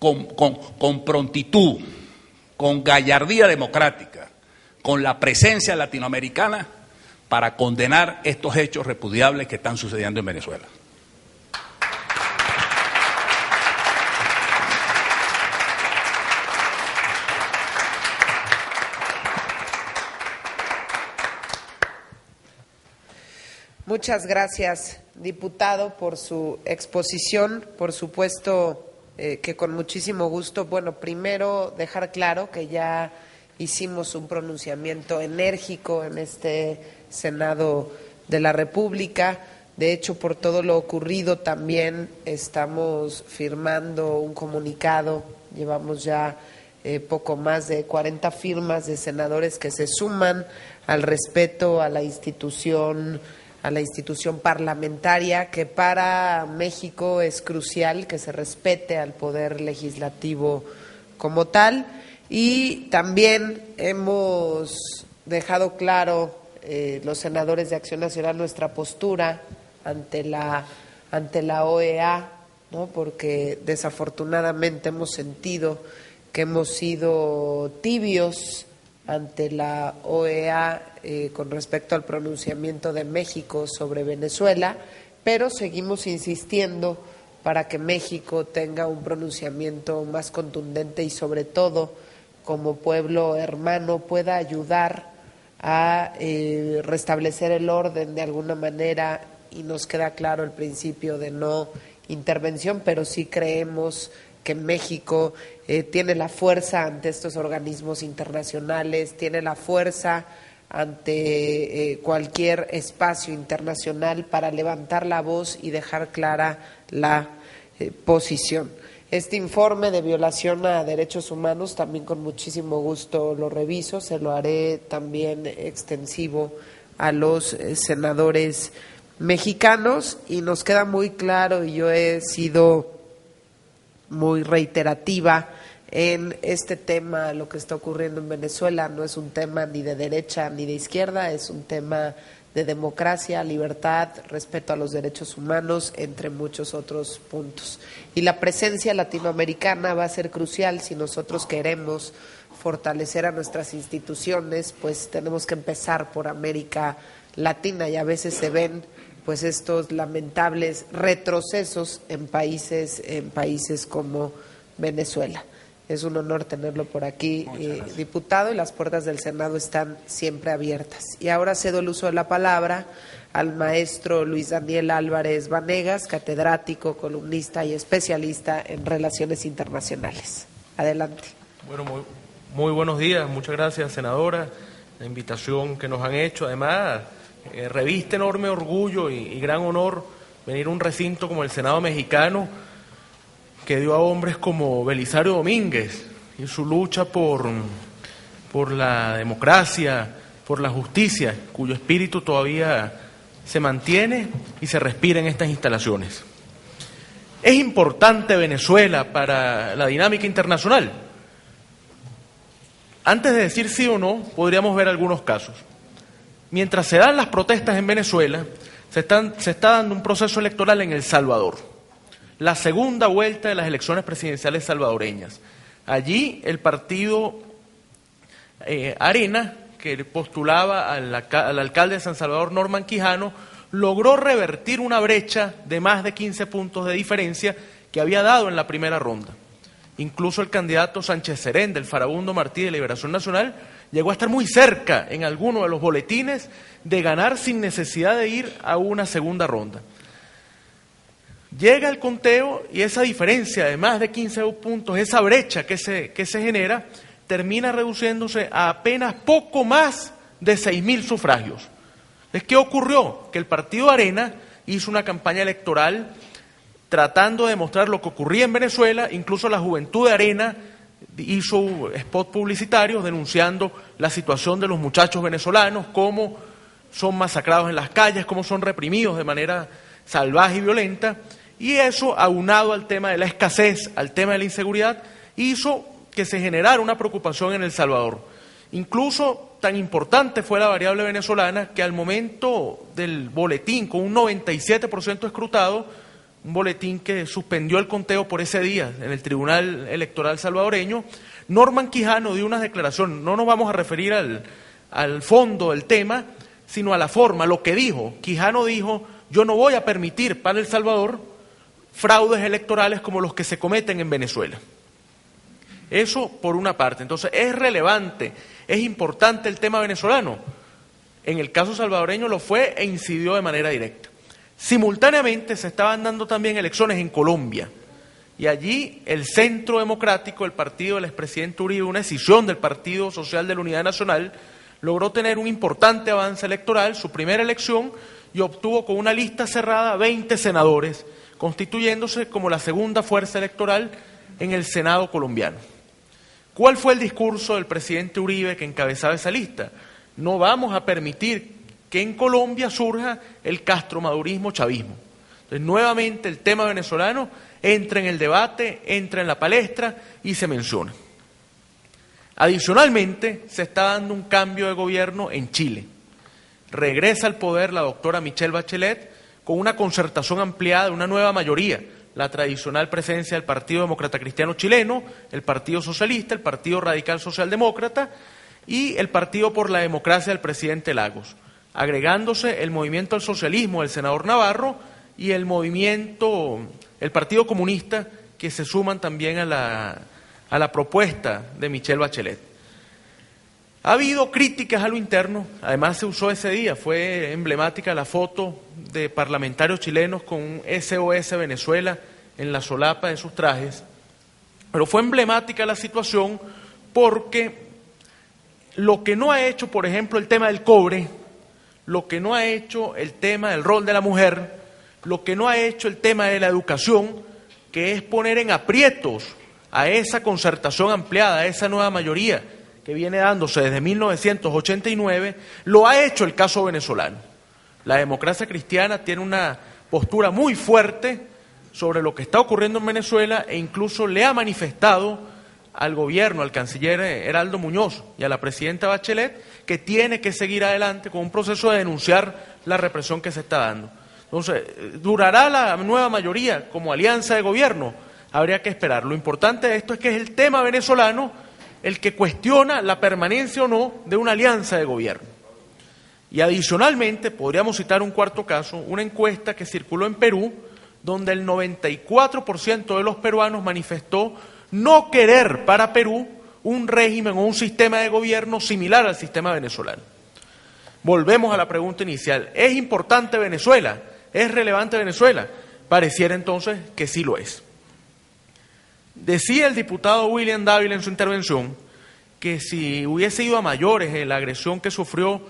con prontitud, con gallardía democrática, con la presencia latinoamericana para condenar estos hechos repudiables que están sucediendo en Venezuela. Muchas gracias, diputado, por su exposición. Por supuesto que con muchísimo gusto. Bueno, primero dejar claro que ya hicimos un pronunciamiento enérgico en este Senado de la República. De hecho, por todo lo ocurrido también estamos firmando un comunicado. Llevamos ya poco más de 40 firmas de senadores que se suman al respeto a la institución parlamentaria, que para México es crucial que se respete al poder legislativo como tal. Y también hemos dejado claro los senadores de Acción Nacional nuestra postura ante la OEA, ¿no? Porque desafortunadamente hemos sentido que hemos sido tibios ante la OEA con respecto al pronunciamiento de México sobre Venezuela, pero seguimos insistiendo para que México tenga un pronunciamiento más contundente y sobre todo como pueblo hermano pueda ayudar a restablecer el orden de alguna manera. Y nos queda claro el principio de no intervención, pero sí creemos que México tiene la fuerza ante estos organismos internacionales, tiene la fuerza ante cualquier espacio internacional para levantar la voz y dejar clara la posición. Este informe de violación a derechos humanos también con muchísimo gusto lo reviso, se lo haré también extensivo a los senadores mexicanos, y nos queda muy claro, y yo he sido muy reiterativa en este tema. Lo que está ocurriendo en Venezuela no es un tema ni de derecha ni de izquierda, es un tema de democracia, libertad, respeto a los derechos humanos, entre muchos otros puntos. Y la presencia latinoamericana va a ser crucial si nosotros queremos fortalecer a nuestras instituciones, pues tenemos que empezar por América Latina, y a veces se ven pues estos lamentables retrocesos en países como Venezuela. Es un honor tenerlo por aquí, diputado, y las puertas del Senado están siempre abiertas. Y ahora cedo el uso de la palabra al maestro Luis Daniel Álvarez Vanegas, catedrático, columnista y especialista en relaciones internacionales. Adelante. Bueno, muy buenos días. Muchas gracias, senadora, la invitación que nos han hecho. Además, reviste enorme orgullo y gran honor venir a un recinto como el Senado mexicano, que dio a hombres como Belisario Domínguez y su lucha por la democracia, por la justicia, cuyo espíritu todavía se mantiene y se respira en estas instalaciones. ¿Es importante Venezuela para la dinámica internacional? Antes de decir sí o no, podríamos ver algunos casos. Mientras se dan las protestas en Venezuela, se está dando un proceso electoral en El Salvador, la segunda vuelta de las elecciones presidenciales salvadoreñas. Allí el partido Arena, que postulaba al alcalde de San Salvador, Norman Quijano, logró revertir una brecha de más de 15 puntos de diferencia que había dado en la primera ronda. Incluso el candidato Sánchez Serén, del Farabundo Martí de Liberación Nacional, llegó a estar muy cerca en alguno de los boletines de ganar sin necesidad de ir a una segunda ronda. Llega el conteo y esa diferencia de más de 15 puntos, esa brecha que se genera, termina reduciéndose a apenas poco más de 6.000 sufragios. ¿Qué ocurrió? Que el partido Arena hizo una campaña electoral tratando de demostrar lo que ocurría en Venezuela. Incluso la juventud de Arena hizo spots publicitarios denunciando la situación de los muchachos venezolanos, cómo son masacrados en las calles, cómo son reprimidos de manera salvaje y violenta, y eso, aunado al tema de la escasez, al tema de la inseguridad, hizo que se generara una preocupación en El Salvador. Incluso tan importante fue la variable venezolana que al momento del boletín, con un 97% escrutado, un boletín que suspendió el conteo por ese día en el Tribunal Electoral salvadoreño, Norman Quijano dio unas declaraciones. No nos vamos a referir al fondo del tema, sino a la forma, lo que dijo. Quijano dijo: yo no voy a permitir para El Salvador fraudes electorales como los que se cometen en Venezuela. Eso por una parte. Entonces, ¿es relevante, es importante el tema venezolano? En el caso salvadoreño lo fue e incidió de manera directa. Simultáneamente se estaban dando también elecciones en Colombia, y allí el Centro Democrático, el partido del expresidente Uribe, una escisión del Partido Social de la Unidad Nacional, logró tener un importante avance electoral, su primera elección, y obtuvo con una lista cerrada 20 senadores, constituyéndose como la segunda fuerza electoral en el Senado colombiano. ¿Cuál fue el discurso del presidente Uribe que encabezaba esa lista? No vamos a permitir que en Colombia surja el castromadurismo chavismo. Entonces, nuevamente el tema venezolano entra en el debate, entra en la palestra y se menciona. Adicionalmente, se está dando un cambio de gobierno en Chile. Regresa al poder la doctora Michelle Bachelet con una concertación ampliada de una nueva mayoría, la tradicional presencia del Partido Demócrata Cristiano Chileno, el Partido Socialista, el Partido Radical Socialdemócrata y el Partido por la Democracia del presidente Lagos, agregándose el Movimiento al Socialismo del senador Navarro y el Partido Comunista, que se suman también a la propuesta de Michelle Bachelet. Ha habido críticas a lo interno, además se usó ese día, fue emblemática la foto de parlamentarios chilenos con un SOS Venezuela en la solapa de sus trajes, pero fue emblemática la situación porque lo que no ha hecho, por ejemplo, el tema del cobre, lo que no ha hecho el tema del rol de la mujer, lo que no ha hecho el tema de la educación, que es poner en aprietos a esa concertación ampliada, a esa nueva mayoría que viene dándose desde 1989, lo ha hecho el caso venezolano. La democracia cristiana tiene una postura muy fuerte sobre lo que está ocurriendo en Venezuela e incluso le ha manifestado al gobierno, al canciller Heraldo Muñoz y a la presidenta Bachelet que tiene que seguir adelante con un proceso de denunciar la represión que se está dando. Entonces, ¿durará la nueva mayoría como alianza de gobierno? Habría que esperar. Lo importante de esto es que es el tema venezolano el que cuestiona la permanencia o no de una alianza de gobierno. Y adicionalmente, podríamos citar un cuarto caso, una encuesta que circuló en Perú, donde el 94% de los peruanos manifestó no querer para Perú un régimen o un sistema de gobierno similar al sistema venezolano. Volvemos a la pregunta inicial, ¿es importante Venezuela? ¿Es relevante Venezuela? Pareciera entonces que sí lo es. Decía el diputado William Dávila en su intervención que si hubiese ido a mayores la agresión que sufrió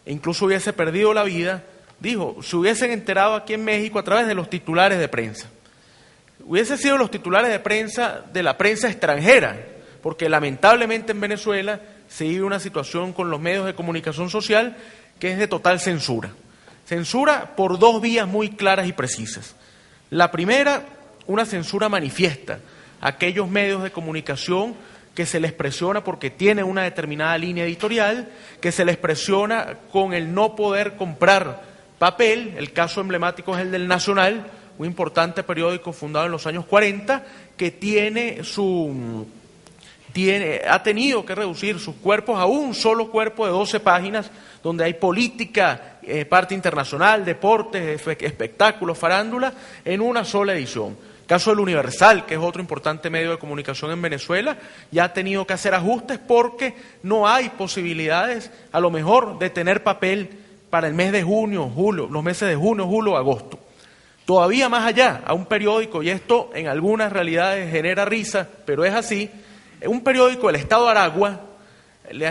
e incluso hubiese perdido la vida, dijo, se hubiesen enterado aquí en México a través de los titulares de prensa. Hubiese sido los titulares de prensa de la prensa extranjera, porque lamentablemente en Venezuela se vive una situación con los medios de comunicación social que es de total censura. Censura por dos vías muy claras y precisas. La primera, una censura manifiesta. Aquellos medios de comunicación que se les presiona porque tienen una determinada línea editorial, que se les presiona con el no poder comprar papel, el caso emblemático es el del Nacional, un importante periódico fundado en los años 40, que ha tenido que reducir sus cuerpos a un solo cuerpo de 12 páginas, donde hay política, parte internacional, deportes, espectáculos, farándula, en una sola edición. Caso del Universal, que es otro importante medio de comunicación en Venezuela, ya ha tenido que hacer ajustes porque no hay posibilidades, a lo mejor, de tener papel para el mes de junio, julio, los meses de junio, julio, agosto. Todavía más allá, a un periódico, y esto en algunas realidades genera risa, pero es así, un periódico del Estado de Aragua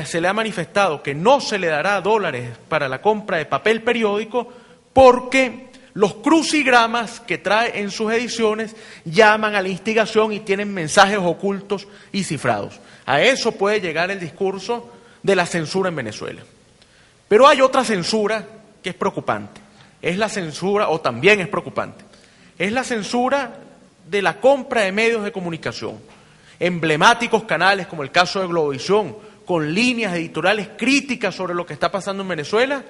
se le ha manifestado que no se le dará dólares para la compra de papel periódico porque los crucigramas que trae en sus ediciones llaman a la instigación y tienen mensajes ocultos y cifrados. A eso puede llegar el discurso de la censura en Venezuela. Pero hay otra censura que es preocupante. Es la censura, o también es preocupante, es la censura de la compra de medios de comunicación. Emblemáticos canales como el caso de Globovisión, con líneas editoriales críticas sobre lo que está pasando en Venezuela,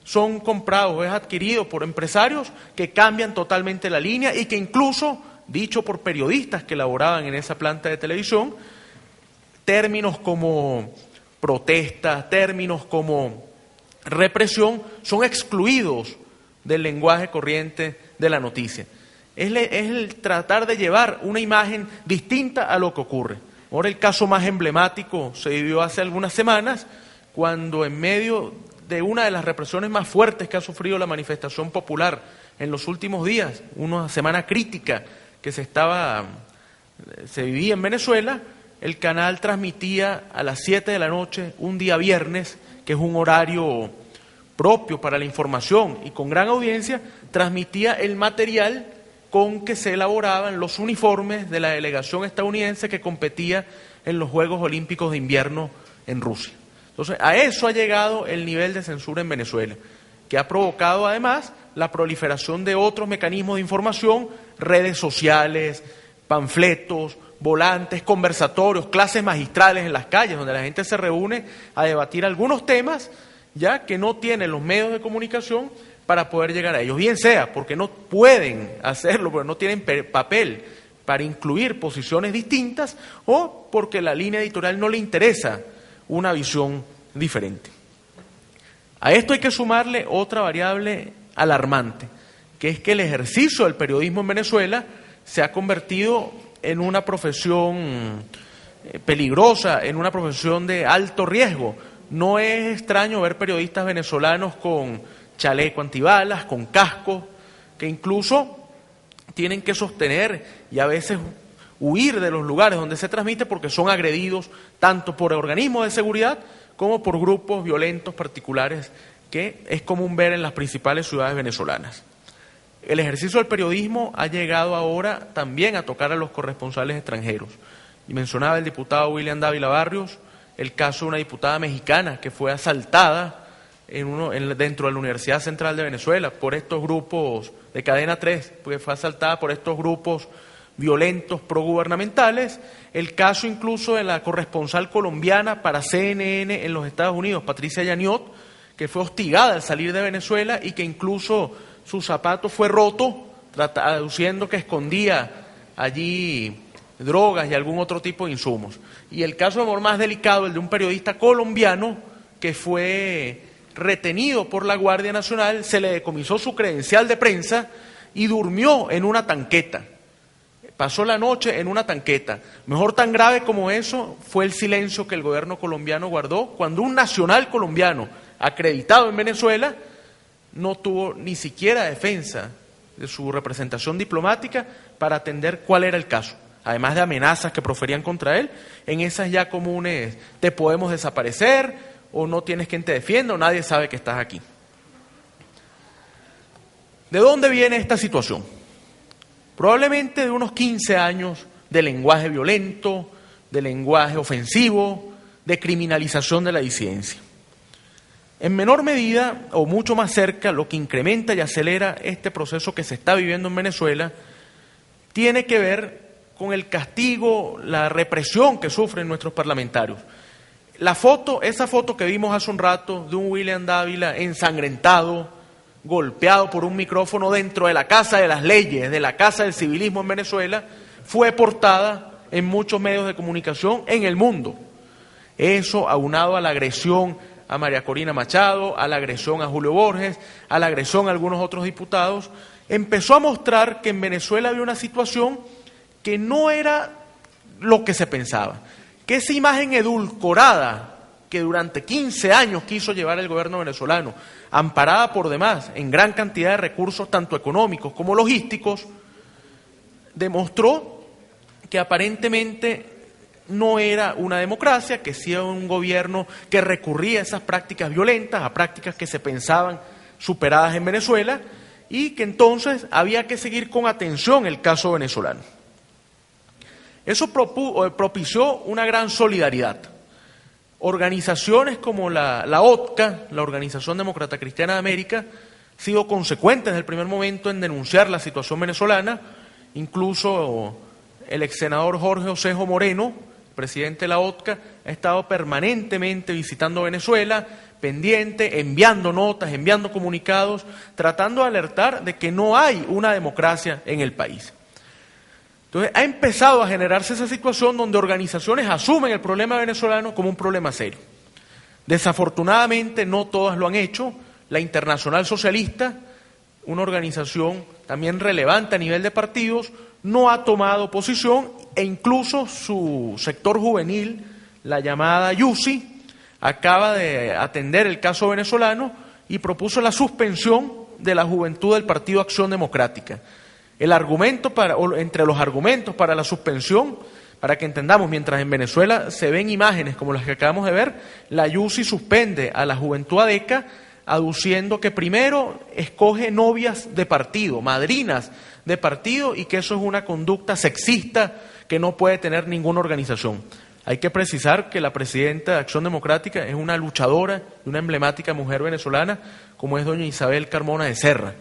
son comprados, es adquirido por empresarios que cambian totalmente la línea y que incluso, dicho por periodistas que laboraban en esa planta de televisión, términos como protesta, términos como represión, son excluidos del lenguaje corriente de la noticia. Es el tratar de llevar una imagen distinta a lo que ocurre. Ahora el caso más emblemático se vivió hace algunas semanas, cuando en medio de una de las represiones más fuertes que ha sufrido la manifestación popular en los últimos días, una semana crítica que se vivía en Venezuela, el canal transmitía a las 7 de la noche, un día viernes, que es un horario propio para la información y con gran audiencia, transmitía el material con que se elaboraban los uniformes de la delegación estadounidense que competía en los Juegos Olímpicos de Invierno en Rusia. Entonces, a eso ha llegado el nivel de censura en Venezuela, que ha provocado además la proliferación de otros mecanismos de información, redes sociales, panfletos, volantes, conversatorios, clases magistrales en las calles, donde la gente se reúne a debatir algunos temas ya que no tienen los medios de comunicación para poder llegar a ellos, bien sea porque no pueden hacerlo, porque no tienen papel para incluir posiciones distintas, o porque la línea editorial no le interesa una visión diferente. A esto hay que sumarle otra variable alarmante, que es que el ejercicio del periodismo en Venezuela se ha convertido en una profesión peligrosa, en una profesión de alto riesgo. No es extraño ver periodistas venezolanos con chaleco antibalas, con casco, que incluso tienen que sostener y a veces huir de los lugares donde se transmite porque son agredidos tanto por organismos de seguridad como por grupos violentos particulares que es común ver en las principales ciudades venezolanas. El ejercicio del periodismo ha llegado ahora también a tocar a los corresponsales extranjeros. Y mencionaba el diputado William Dávila Barrios el caso de una diputada mexicana que fue asaltada dentro de la Universidad Central de Venezuela por estos grupos de Cadena 3, porque fue asaltada por estos grupos violentos progubernamentales. El caso incluso de la corresponsal colombiana para CNN en los Estados Unidos, Patricia Yaniot, que fue hostigada al salir de Venezuela y que incluso su zapato fue roto, aduciendo que escondía allí drogas y algún otro tipo de insumos. Y el caso más delicado, el de un periodista colombiano que fue retenido por la Guardia Nacional, se le decomisó su credencial de prensa y durmió en una tanqueta. Pasó la noche en una tanqueta. Mejor tan grave como eso fue el silencio que el gobierno colombiano guardó cuando un nacional colombiano acreditado en Venezuela no tuvo ni siquiera defensa de su representación diplomática para atender cuál era el caso. Además de amenazas que proferían contra él, en esas ya comunes, te podemos desaparecer, o no tienes quien te defienda, o nadie sabe que estás aquí. ¿De dónde viene esta situación? Probablemente de unos 15 años de lenguaje violento, de lenguaje ofensivo, de criminalización de la disidencia. En menor medida, o mucho más cerca, lo que incrementa y acelera este proceso que se está viviendo en Venezuela, tiene que ver con el castigo, la represión que sufren nuestros parlamentarios. Esa foto que vimos hace un rato de un William Dávila ensangrentado, golpeado por un micrófono dentro de la Casa de las Leyes, de la Casa del Civilismo en Venezuela, fue portada en muchos medios de comunicación en el mundo. Eso aunado a la agresión a María Corina Machado, a la agresión a Julio Borges, a la agresión a algunos otros diputados, empezó a mostrar que en Venezuela había una situación que no era lo que se pensaba, que esa imagen edulcorada que durante 15 años quiso llevar el gobierno venezolano, amparada por demás en gran cantidad de recursos tanto económicos como logísticos, demostró que aparentemente no era una democracia, que sí era un gobierno que recurría a esas prácticas violentas, a prácticas que se pensaban superadas en Venezuela, y que entonces había que seguir con atención el caso venezolano. Eso propició una gran solidaridad. Organizaciones como la OTCA, la Organización Demócrata Cristiana de América, han sido consecuentes desde el primer momento en denunciar la situación venezolana. Incluso el ex senador Jorge Osejo Moreno, presidente de la OTCA, ha estado permanentemente visitando Venezuela, pendiente, enviando notas, enviando comunicados, tratando de alertar de que no hay una democracia en el país. Entonces, ha empezado a generarse esa situación donde organizaciones asumen el problema venezolano como un problema serio. Desafortunadamente, no todas lo han hecho. La Internacional Socialista, una organización también relevante a nivel de partidos, no ha tomado posición, e incluso su sector juvenil, la llamada YUSI, acaba de atender el caso venezolano y propuso la suspensión de la juventud del Partido Acción Democrática. Entre los argumentos para la suspensión, para que entendamos, mientras en Venezuela se ven imágenes como las que acabamos de ver, la YUSI suspende a la juventud ADECA aduciendo que primero escoge novias de partido, madrinas de partido, y que eso es una conducta sexista que no puede tener ninguna organización. Hay que precisar que la presidenta de Acción Democrática es una luchadora y una emblemática mujer venezolana, como es doña Isabel Carmona de Serra.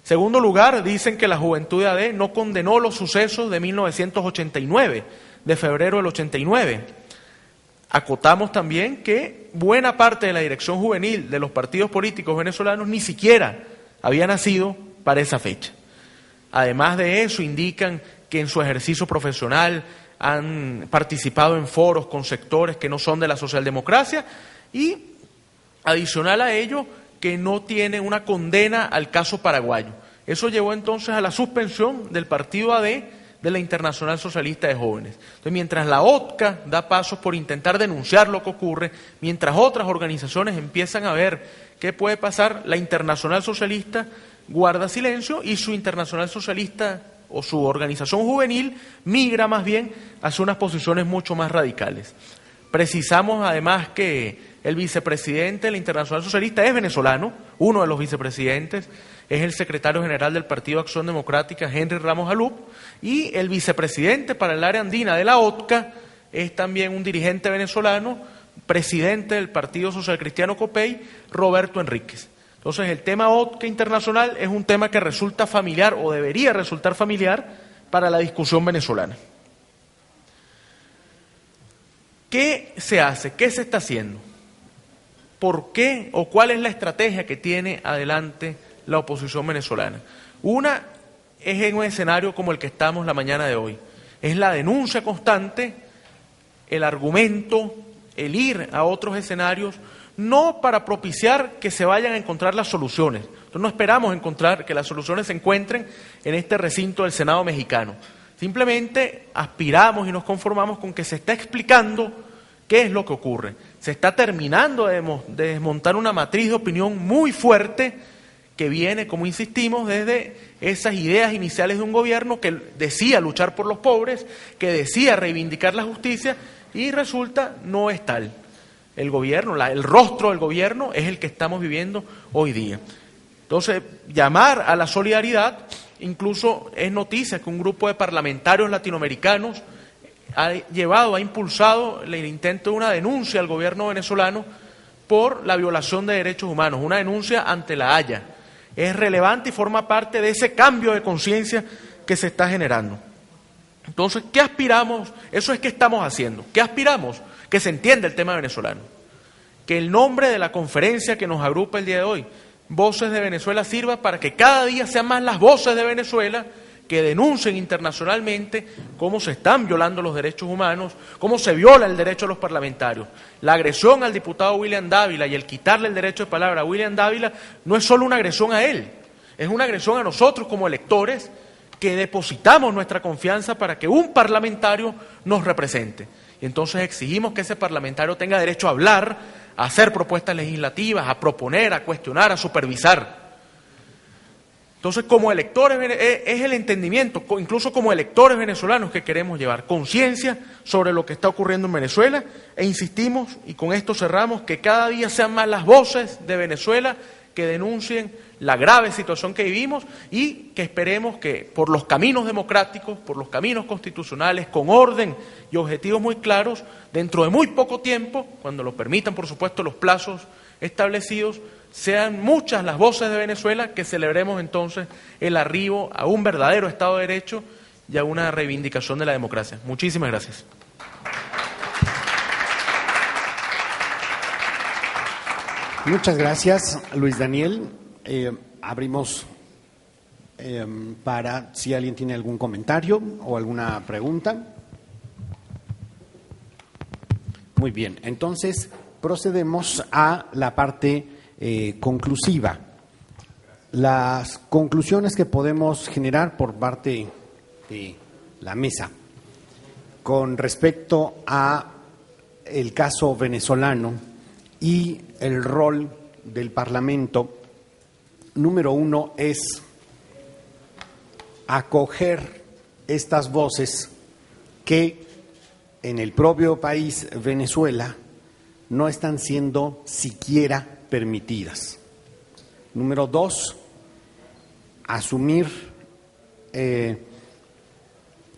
Segundo lugar, dicen que la Juventud de AD no condenó los sucesos de 1989, de febrero del 89. Acotamos también que buena parte de la dirección juvenil de los partidos políticos venezolanos ni siquiera había nacido para esa fecha. Además de eso, indican que en su ejercicio profesional han participado en foros con sectores que no son de la socialdemocracia y, adicional a ello, que no tiene una condena al caso paraguayo. Eso llevó entonces a la suspensión del partido AD de la Internacional Socialista de Jóvenes. Entonces, mientras la OTCA da pasos por intentar denunciar lo que ocurre, mientras otras organizaciones empiezan a ver qué puede pasar, la Internacional Socialista guarda silencio y su Internacional Socialista o su organización juvenil migra más bien hacia unas posiciones mucho más radicales. Precisamos además que el vicepresidente de la Internacional Socialista es venezolano, uno de los vicepresidentes es el secretario general del Partido Acción Democrática, Henry Ramos Alup, y el vicepresidente para el área andina de la OTCA es también un dirigente venezolano, presidente del Partido Social Cristiano COPEI, Roberto Enríquez. Entonces, el tema OTCA internacional es un tema que resulta familiar o debería resultar familiar para la discusión venezolana. ¿Qué se hace? ¿Qué se está haciendo? ¿Por qué o cuál es la estrategia que tiene adelante la oposición venezolana? Una es en un escenario como el que estamos la mañana de hoy. Es la denuncia constante, el argumento, el ir a otros escenarios, no para propiciar que se vayan a encontrar las soluciones. Nosotros no esperamos encontrar que las soluciones se encuentren en este recinto del Senado mexicano. Simplemente aspiramos y nos conformamos con que se está explicando qué es lo que ocurre. Se está terminando de desmontar una matriz de opinión muy fuerte que viene, como insistimos, desde esas ideas iniciales de un gobierno que decía luchar por los pobres, que decía reivindicar la justicia, y resulta no es tal. El gobierno, el rostro del gobierno es el que estamos viviendo hoy día. Entonces, llamar a la solidaridad, incluso es noticia que un grupo de parlamentarios latinoamericanos ha impulsado el intento de una denuncia al gobierno venezolano por la violación de derechos humanos, una denuncia ante la Haya. Es relevante y forma parte de ese cambio de conciencia que se está generando. Entonces, ¿qué aspiramos? Eso es que estamos haciendo. ¿Qué aspiramos? Que se entienda el tema venezolano. Que el nombre de la conferencia que nos agrupa el día de hoy, Voces de Venezuela, sirva para que cada día sean más las voces de Venezuela que denuncien internacionalmente cómo se están violando los derechos humanos, cómo se viola el derecho a los parlamentarios. La agresión al diputado William Dávila y el quitarle el derecho de palabra a William Dávila no es solo una agresión a él, es una agresión a nosotros como electores que depositamos nuestra confianza para que un parlamentario nos represente. Y entonces exigimos que ese parlamentario tenga derecho a hablar, a hacer propuestas legislativas, a proponer, a cuestionar, a supervisar. Entonces, como electores, es el entendimiento, incluso como electores venezolanos, que queremos llevar conciencia sobre lo que está ocurriendo en Venezuela, e insistimos, y con esto cerramos, que cada día sean más las voces de Venezuela que denuncien la grave situación que vivimos y que esperemos que por los caminos democráticos, por los caminos constitucionales, con orden y objetivos muy claros, dentro de muy poco tiempo, cuando lo permitan por supuesto los plazos establecidos, sean muchas las voces de Venezuela que celebremos entonces el arribo a un verdadero Estado de Derecho y a una reivindicación de la democracia. Muchísimas gracias. Muchas gracias, Luis Daniel. Abrimos para si alguien tiene algún comentario o alguna pregunta. Muy bien, entonces procedemos a la parte conclusiva. Las conclusiones que podemos generar por parte de la mesa con respecto a el caso venezolano y el rol del Parlamento, número uno, es acoger estas voces que en el propio país, Venezuela, no están siendo siquiera permitidas. Número 2, asumir el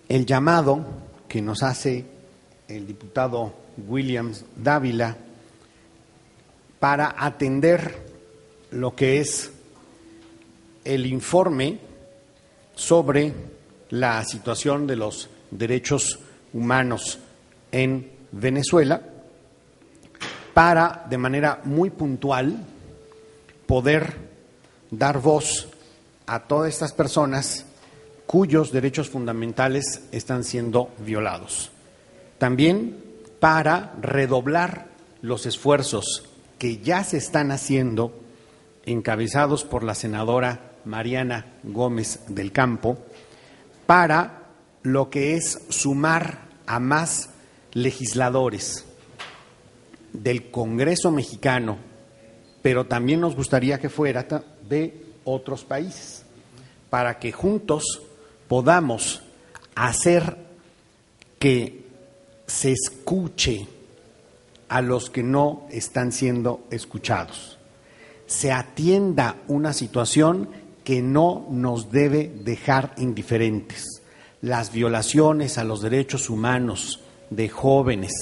llamado que nos hace el diputado Williams Dávila para atender lo que es el informe sobre la situación de los derechos humanos en Venezuela, para, de manera muy puntual, poder dar voz a todas estas personas cuyos derechos fundamentales están siendo violados. También para redoblar los esfuerzos que ya se están haciendo, encabezados por la senadora Mariana Gómez del Campo, para lo que es sumar a más legisladores del Congreso mexicano, pero también nos gustaría que fuera de otros países, para que juntos podamos hacer que se escuche a los que no están siendo escuchados, se atienda una situación que no nos debe dejar indiferentes. Las violaciones a los derechos humanos de jóvenes,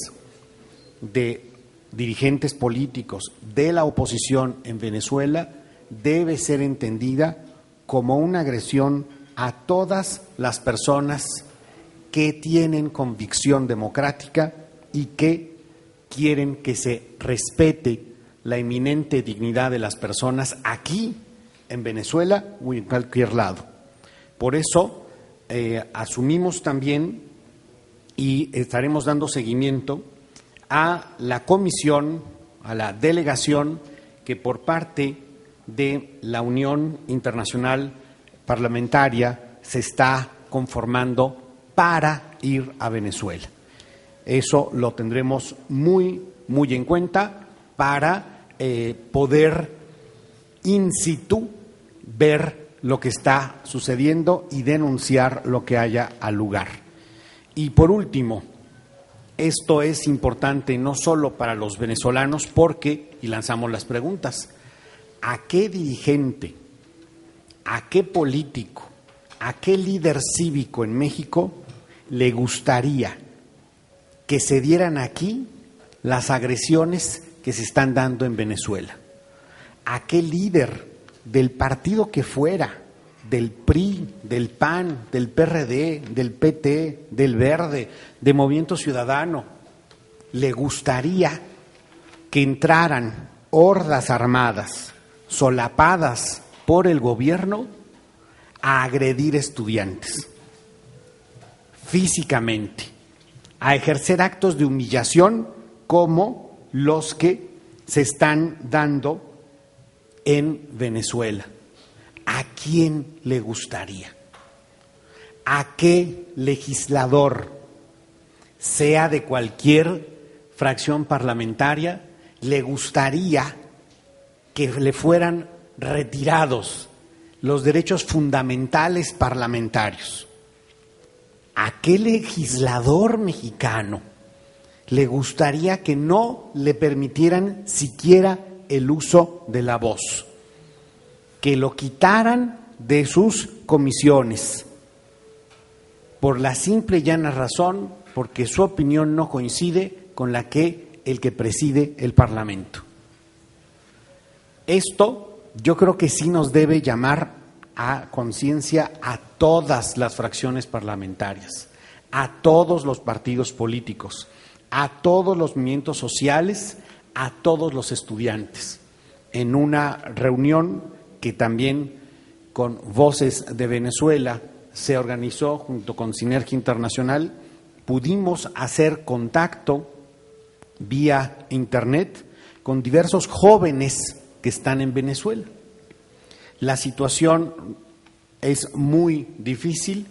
de dirigentes políticos, de la oposición en Venezuela, debe ser entendida como una agresión a todas las personas que tienen convicción democrática y que quieren que se respete la eminente dignidad de las personas aquí en Venezuela o en cualquier lado. Por eso asumimos también y estaremos dando seguimiento a la comisión, a la delegación que por parte de la Unión Internacional Parlamentaria se está conformando para ir a Venezuela. Eso lo tendremos muy en cuenta para poder in situ ver lo que está sucediendo y denunciar lo que haya al lugar. Y por último, esto es importante no solo para los venezolanos porque, y lanzamos las preguntas, ¿a qué dirigente, a qué político, a qué líder cívico en México le gustaría que se dieran aquí las agresiones que se están dando en Venezuela? ¿A qué líder del partido que fuera, del PRI, del PAN, del PRD, del PT, del Verde, de Movimiento Ciudadano, le gustaría que entraran hordas armadas, solapadas por el gobierno, a agredir estudiantes físicamente, a ejercer actos de humillación como los que se están dando en Venezuela? ¿A quién le gustaría? ¿A qué legislador, sea de cualquier fracción parlamentaria, le gustaría que le fueran retirados los derechos fundamentales parlamentarios? ¿A qué legislador mexicano le gustaría que no le permitieran siquiera el uso de la voz, que lo quitaran de sus comisiones por la simple y llana razón porque su opinión no coincide con la que el que preside el Parlamento? Esto yo creo que sí nos debe llamar a conciencia a todas las fracciones parlamentarias, a todos los partidos políticos, a todos los movimientos sociales, a todos los estudiantes. En una reunión que también con Voces de Venezuela se organizó junto con Sinergia Internacional, pudimos hacer contacto vía internet con diversos jóvenes que están en Venezuela. La situación es muy difícil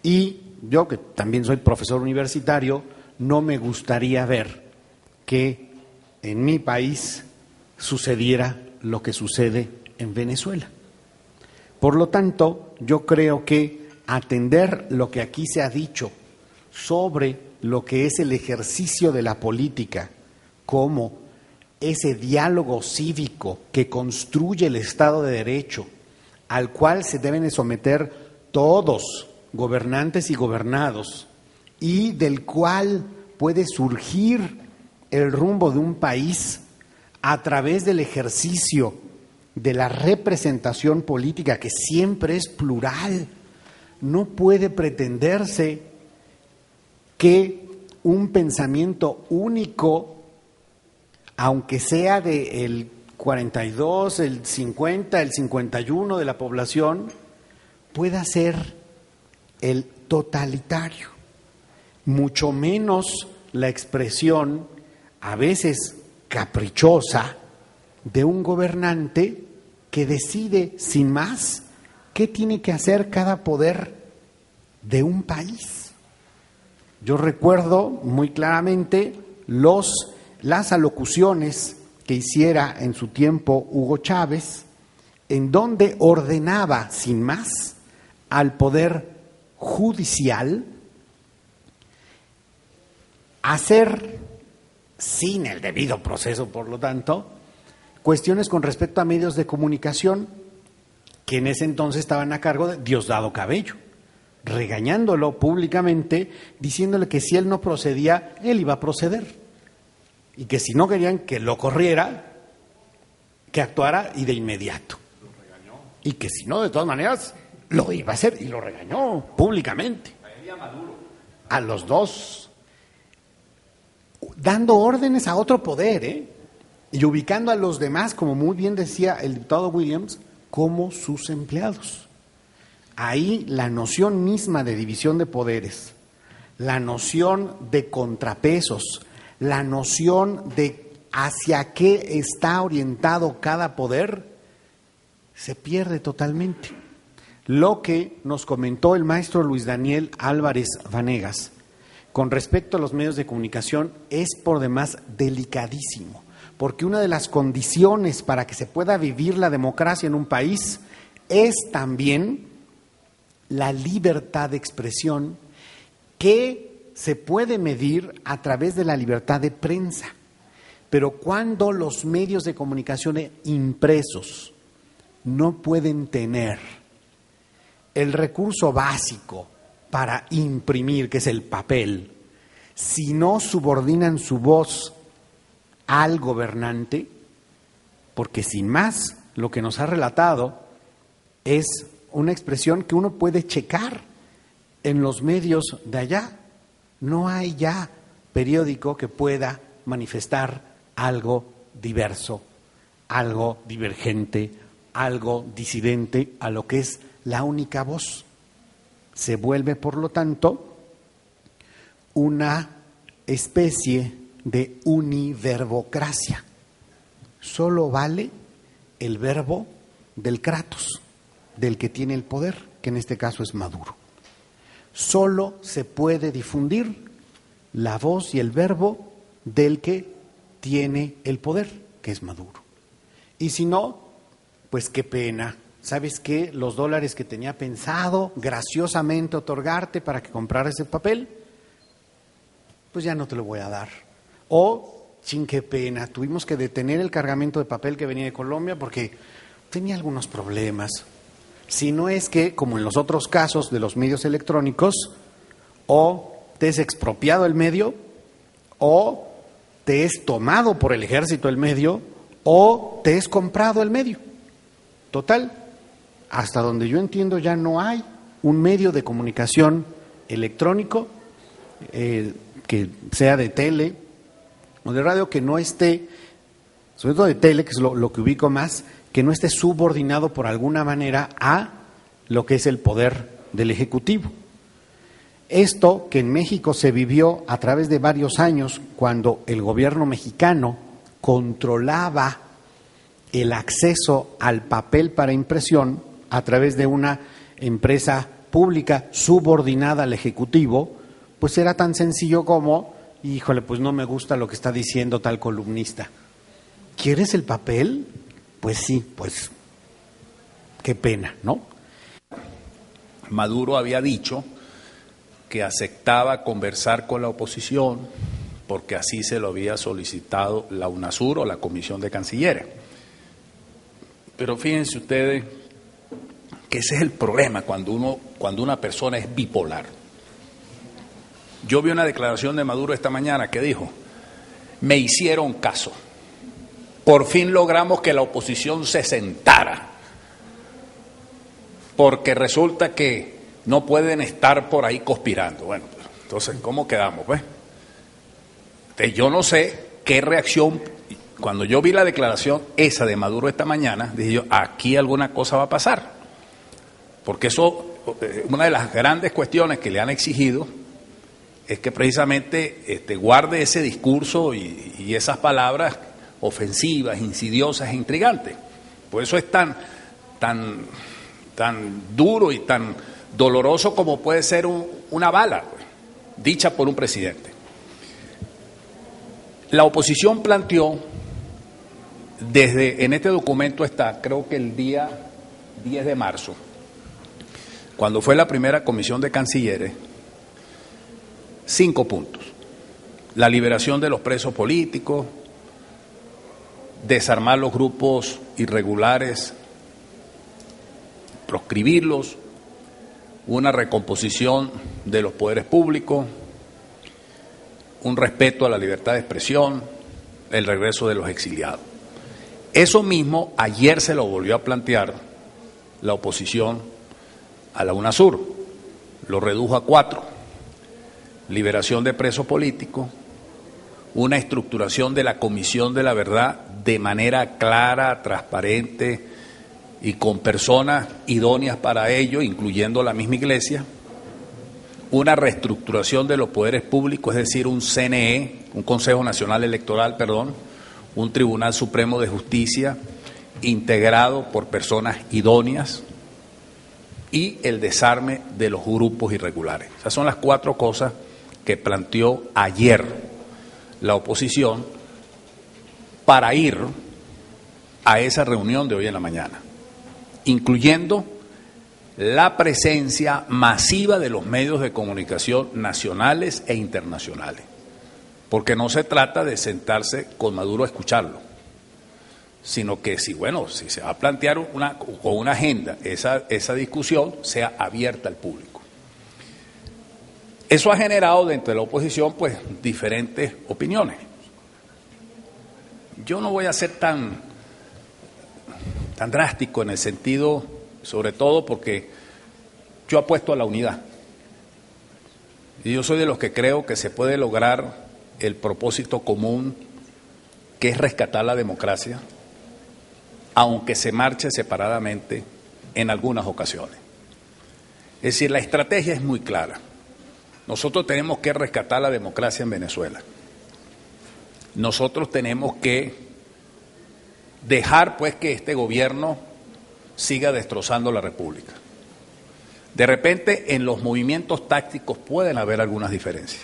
y yo, que también soy profesor universitario, no me gustaría ver que en mi país sucediera lo que sucede en Venezuela. Por lo tanto, yo creo que atender lo que aquí se ha dicho sobre lo que es el ejercicio de la política como ese diálogo cívico que construye el Estado de Derecho, al cual se deben someter todos, gobernantes y gobernados, y del cual puede surgir el rumbo de un país a través del ejercicio de la representación política, que siempre es plural. No puede pretenderse que un pensamiento único, aunque sea del 42, el 50, el 51 de la población, pueda ser el totalitario, mucho menos la expresión, a veces caprichosa, de un gobernante que decide sin más qué tiene que hacer cada poder de un país. Yo recuerdo muy claramente las alocuciones que hiciera en su tiempo Hugo Chávez, en donde ordenaba sin más al poder judicial hacer, sin el debido proceso, por lo tanto, cuestiones con respecto a medios de comunicación que en ese entonces estaban a cargo de Diosdado Cabello, regañándolo públicamente, diciéndole que si él no procedía, él iba a proceder, y que si no querían que lo corriera, que actuara y de inmediato, y que si no, de todas maneras, lo iba a hacer, y lo regañó públicamente a los dos, dando órdenes a otro poder, y ubicando a los demás, como muy bien decía el diputado Williams, como sus empleados. Ahí la noción misma de división de poderes, la noción de contrapesos, la noción de hacia qué está orientado cada poder, se pierde totalmente. Lo que nos comentó el maestro Luis Daniel Álvarez Vanegas con respecto a los medios de comunicación es por demás delicadísimo, porque una de las condiciones para que se pueda vivir la democracia en un país es también la libertad de expresión, que se puede medir a través de la libertad de prensa. Pero cuando los medios de comunicación impresos no pueden tener el recurso básico para imprimir, que es el papel, si no subordinan su voz al gobernante, porque sin más lo que nos ha relatado es una expresión que uno puede checar en los medios de allá. No hay ya periódico que pueda manifestar algo diverso, algo divergente, algo disidente a lo que es la única voz. Se vuelve, por lo tanto, una especie de univerbocracia. Solo vale el verbo del kratos, del que tiene el poder, que en este caso es Maduro. Solo se puede difundir la voz y el verbo del que tiene el poder, que es Maduro. Y si no, pues qué pena. ¿Sabes qué? Los dólares que tenía pensado graciosamente otorgarte para que compraras ese papel, pues ya no te lo voy a dar. O, sin qué pena, tuvimos que detener el cargamento de papel que venía de Colombia porque tenía algunos problemas. Si no es que, como en los otros casos de los medios electrónicos, o te es expropiado el medio, o te es tomado por el ejército el medio, o te es comprado el medio. Total, hasta donde yo entiendo ya no hay un medio de comunicación electrónico que sea de tele o de radio que no esté, sobre todo de tele, que es lo que ubico más, que no esté subordinado por alguna manera a lo que es el poder del Ejecutivo. Esto que en México se vivió a través de varios años, cuando el gobierno mexicano controlaba el acceso al papel para impresión a través de una empresa pública subordinada al Ejecutivo, pues era tan sencillo como, híjole, pues no me gusta lo que está diciendo tal columnista. ¿Quieres el papel? Pues sí, pues qué pena, ¿no? Maduro había dicho que aceptaba conversar con la oposición porque así se lo había solicitado la UNASUR o la Comisión de Cancilleres. Pero fíjense ustedes que ese es el problema cuando una persona es bipolar. Yo vi una declaración de Maduro esta mañana que dijo: me hicieron caso, por fin logramos que la oposición se sentara, porque resulta que no pueden estar por ahí conspirando. Bueno, entonces, ¿cómo quedamos, pues? Yo no sé qué reacción. Cuando yo vi la declaración esa de Maduro esta mañana, dije yo, aquí alguna cosa va a pasar. Porque eso, una de las grandes cuestiones que le han exigido es que precisamente guarde ese discurso y esas palabras ofensivas, insidiosas e intrigantes. Por eso es tan duro y tan doloroso como puede ser una bala, pues, dicha por un presidente. La oposición planteó, en este documento está, creo que el día 10 de marzo, cuando fue la primera comisión de cancilleres, 5 puntos. La liberación de los presos políticos, desarmar los grupos irregulares, proscribirlos, una recomposición de los poderes públicos, un respeto a la libertad de expresión, el regreso de los exiliados. Eso mismo ayer se lo volvió a plantear la oposición a la UNASUR, lo redujo a 4, liberación de presos políticos, una estructuración de la Comisión de la Verdad de manera clara, transparente y con personas idóneas para ello, incluyendo la misma Iglesia, una reestructuración de los poderes públicos, es decir, un CNE, un Consejo Nacional Electoral, un Tribunal Supremo de Justicia integrado por personas idóneas y el desarme de los grupos irregulares. Esas son las 4 cosas que planteó ayer la oposición para ir a esa reunión de hoy en la mañana, incluyendo la presencia masiva de los medios de comunicación nacionales e internacionales, porque no se trata de sentarse con Maduro a escucharlo, sino que si se va a plantear con una agenda, esa discusión sea abierta al público. Eso ha generado dentro de la oposición pues diferentes opiniones. Yo no voy a ser tan drástico en el sentido, sobre todo porque yo apuesto a la unidad. Y yo soy de los que creo que se puede lograr el propósito común, que es rescatar la democracia, aunque se marche separadamente en algunas ocasiones. Es decir, la estrategia es muy clara. Nosotros tenemos que rescatar la democracia en Venezuela. Nosotros tenemos que dejar pues que este gobierno siga destrozando la República. De repente, en los movimientos tácticos pueden haber algunas diferencias.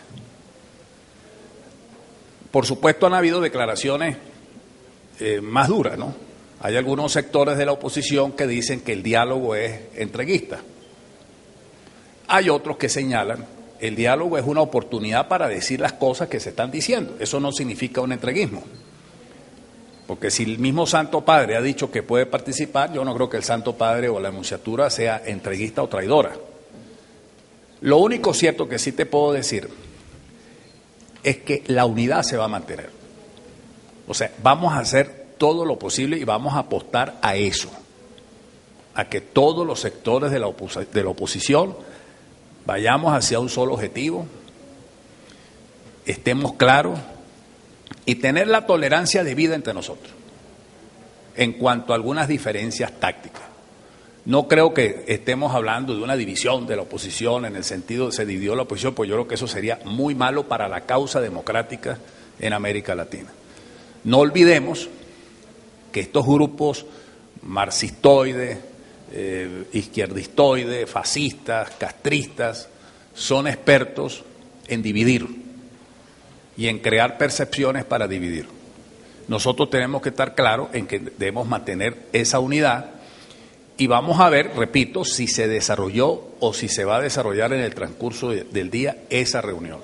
Por supuesto, han habido declaraciones más duras, ¿no? Hay algunos sectores de la oposición que dicen que el diálogo es entreguista. Hay otros que señalan el diálogo es una oportunidad para decir las cosas que se están diciendo. Eso no significa un entreguismo. Porque si el mismo Santo Padre ha dicho que puede participar, yo no creo que el Santo Padre o la Nunciatura sea entreguista o traidora. Lo único cierto que sí te puedo decir es que la unidad se va a mantener. O sea, vamos a hacer todo lo posible y vamos a apostar a eso, a que todos los sectores de la oposición vayamos hacia un solo objetivo, estemos claros y tener la tolerancia debida entre nosotros en cuanto a algunas diferencias tácticas. No creo que estemos hablando de una división de la oposición en el sentido de se dividió la oposición, pues yo creo que eso sería muy malo para la causa democrática en América Latina. No olvidemos que estos grupos marxistoides, izquierdistoides, fascistas, castristas, son expertos en dividir y en crear percepciones para dividir. Nosotros tenemos que estar claros en que debemos mantener esa unidad y vamos a ver, repito, si se desarrolló o si se va a desarrollar en el transcurso del día esa reunión.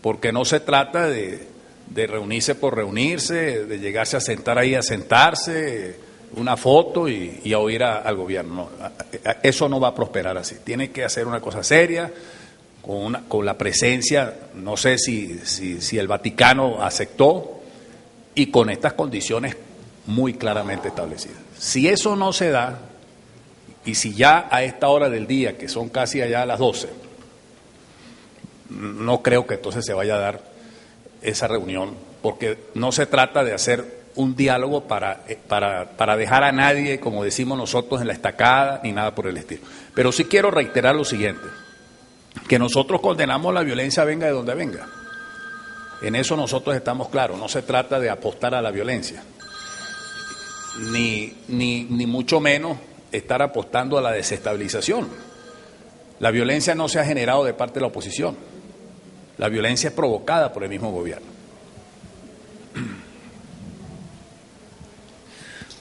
porque no se trata de reunirse por reunirse, de llegarse a sentar ahí, a sentarse, una foto y a oír al gobierno. No, eso no va a prosperar así. Tiene que hacer una cosa seria, con la presencia, no sé si el Vaticano aceptó, y con estas condiciones muy claramente establecidas. Si eso no se da, y si ya a esta hora del día, que son casi allá a las 12, no creo que entonces se vaya a dar esa reunión, porque no se trata de hacer un diálogo para dejar a nadie, como decimos nosotros, en la estacada, ni nada por el estilo. Pero sí quiero reiterar lo siguiente, que nosotros condenamos la violencia venga de donde venga. En eso nosotros estamos claros, no se trata de apostar a la violencia, ni mucho menos estar apostando a la desestabilización. La violencia no se ha generado de parte de la oposición, la violencia es provocada por el mismo gobierno.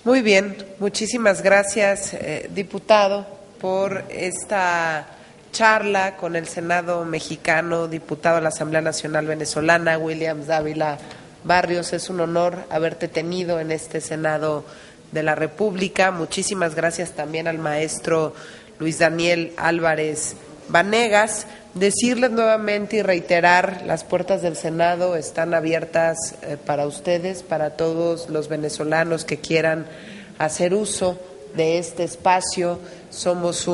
Muy bien, muchísimas gracias, diputado, por esta charla con el Senado mexicano, diputado de la Asamblea Nacional Venezolana, Williams Dávila Barrios. Es un honor haberte tenido en este Senado de la República. Muchísimas gracias también al maestro Luis Daniel Álvarez Vanegas. Decirles nuevamente y reiterar, las puertas del Senado están abiertas para ustedes, para todos los venezolanos que quieran hacer uso de este espacio. Somos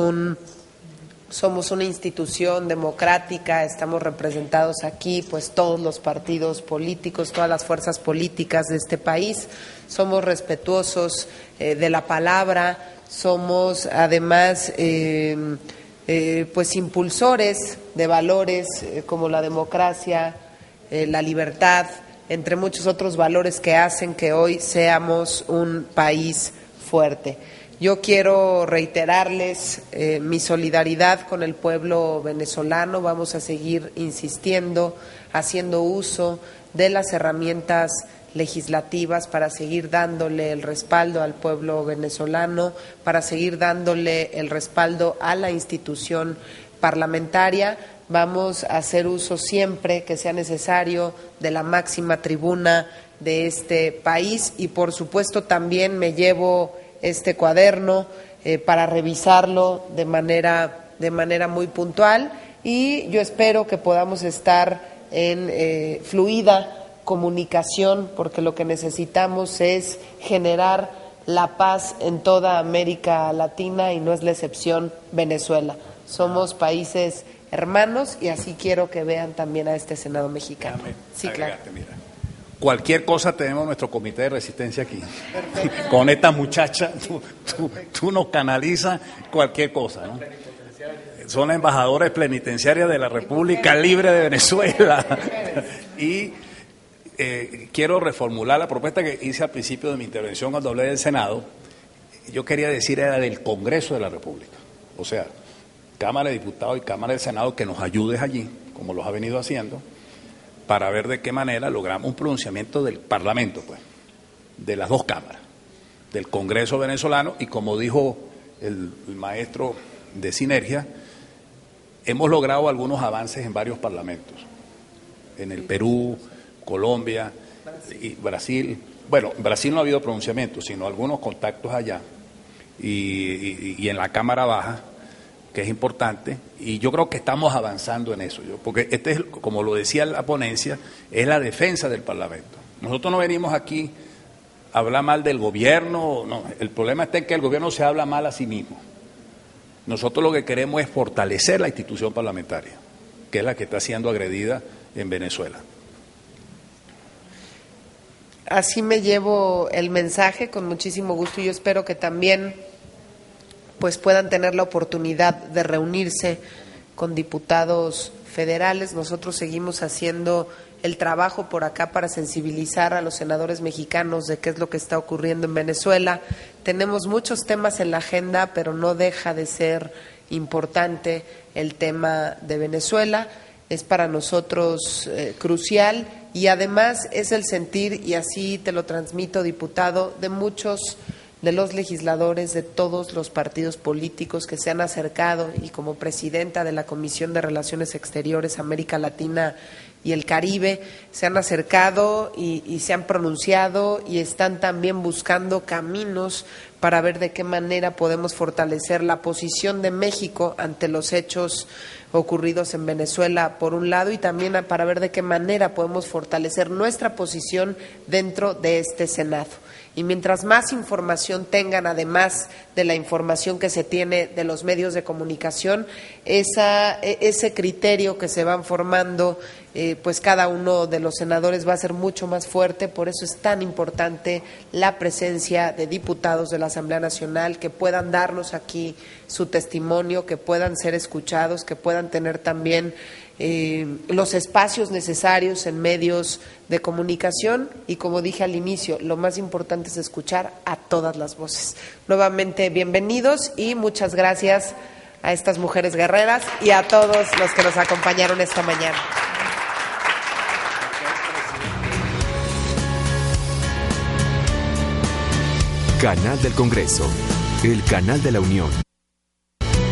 una institución democrática, estamos representados aquí, pues todos los partidos políticos, todas las fuerzas políticas de este país. Somos respetuosos de la palabra, somos además pues impulsores de valores como la democracia, la libertad, entre muchos otros valores que hacen que hoy seamos un país fuerte. Yo quiero reiterarles mi solidaridad con el pueblo venezolano. Vamos a seguir insistiendo, haciendo uso de las herramientas legislativas para seguir dándole el respaldo al pueblo venezolano, para seguir dándole el respaldo a la institución parlamentaria. Vamos a hacer uso siempre que sea necesario de la máxima tribuna de este país y, por supuesto, también me llevo este cuaderno para revisarlo de manera muy puntual, y yo espero que podamos estar en fluida comunicación, porque lo que necesitamos es generar la paz en toda América Latina y no es la excepción Venezuela. Somos países hermanos y así quiero que vean también a este Senado mexicano. Sí, claro. Mira. Cualquier cosa tenemos nuestro comité de resistencia aquí. Con esta muchacha, tú nos canalizas cualquier cosa, ¿no? Son embajadores penitenciarias de la República Libre de Venezuela. Y quiero reformular la propuesta que hice al principio de mi intervención cuando hablé del Senado. Yo quería decir era del Congreso de la República. O sea, Cámara de Diputados y Cámara del Senado, que nos ayudes allí, como los ha venido haciendo, para ver de qué manera logramos un pronunciamiento del Parlamento, pues, de las dos cámaras, del Congreso venezolano, y como dijo el maestro de Sinergia, hemos logrado algunos avances en varios parlamentos, en el Perú, Colombia y Brasil. Bueno, en Brasil no ha habido pronunciamiento, sino algunos contactos allá y en la Cámara Baja, que es importante, y yo creo que estamos avanzando en eso, porque este es, como lo decía la ponencia, es la defensa del Parlamento. Nosotros no venimos aquí a hablar mal del gobierno, no, el problema está en que el gobierno se habla mal a sí mismo. Nosotros lo que queremos es fortalecer la institución parlamentaria, que es la que está siendo agredida en Venezuela. Así me llevo el mensaje con muchísimo gusto y yo espero que también pues puedan tener la oportunidad de reunirse con diputados federales. Nosotros seguimos haciendo el trabajo por acá para sensibilizar a los senadores mexicanos de qué es lo que está ocurriendo en Venezuela. Tenemos muchos temas en la agenda, pero no deja de ser importante el tema de Venezuela. Es para nosotros crucial y además es el sentir, y así te lo transmito, diputado, de muchos de los legisladores de todos los partidos políticos que se han acercado, y como presidenta de la Comisión de Relaciones Exteriores América Latina y el Caribe, se han acercado y se han pronunciado y están también buscando caminos para ver de qué manera podemos fortalecer la posición de México ante los hechos ocurridos en Venezuela, por un lado, y también para ver de qué manera podemos fortalecer nuestra posición dentro de este Senado. Y mientras más información tengan, además de la información que se tiene de los medios de comunicación, ese criterio que se van formando, pues cada uno de los senadores va a ser mucho más fuerte. Por eso es tan importante la presencia de diputados de la Asamblea Nacional que puedan darnos aquí su testimonio, que puedan ser escuchados, que puedan tener también los espacios necesarios en medios de comunicación, y como dije al inicio, lo más importante es escuchar a todas las voces. Nuevamente, bienvenidos y muchas gracias a estas mujeres guerreras y a todos los que nos acompañaron esta mañana. Canal del Congreso, el canal de la Unión.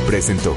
Presentó.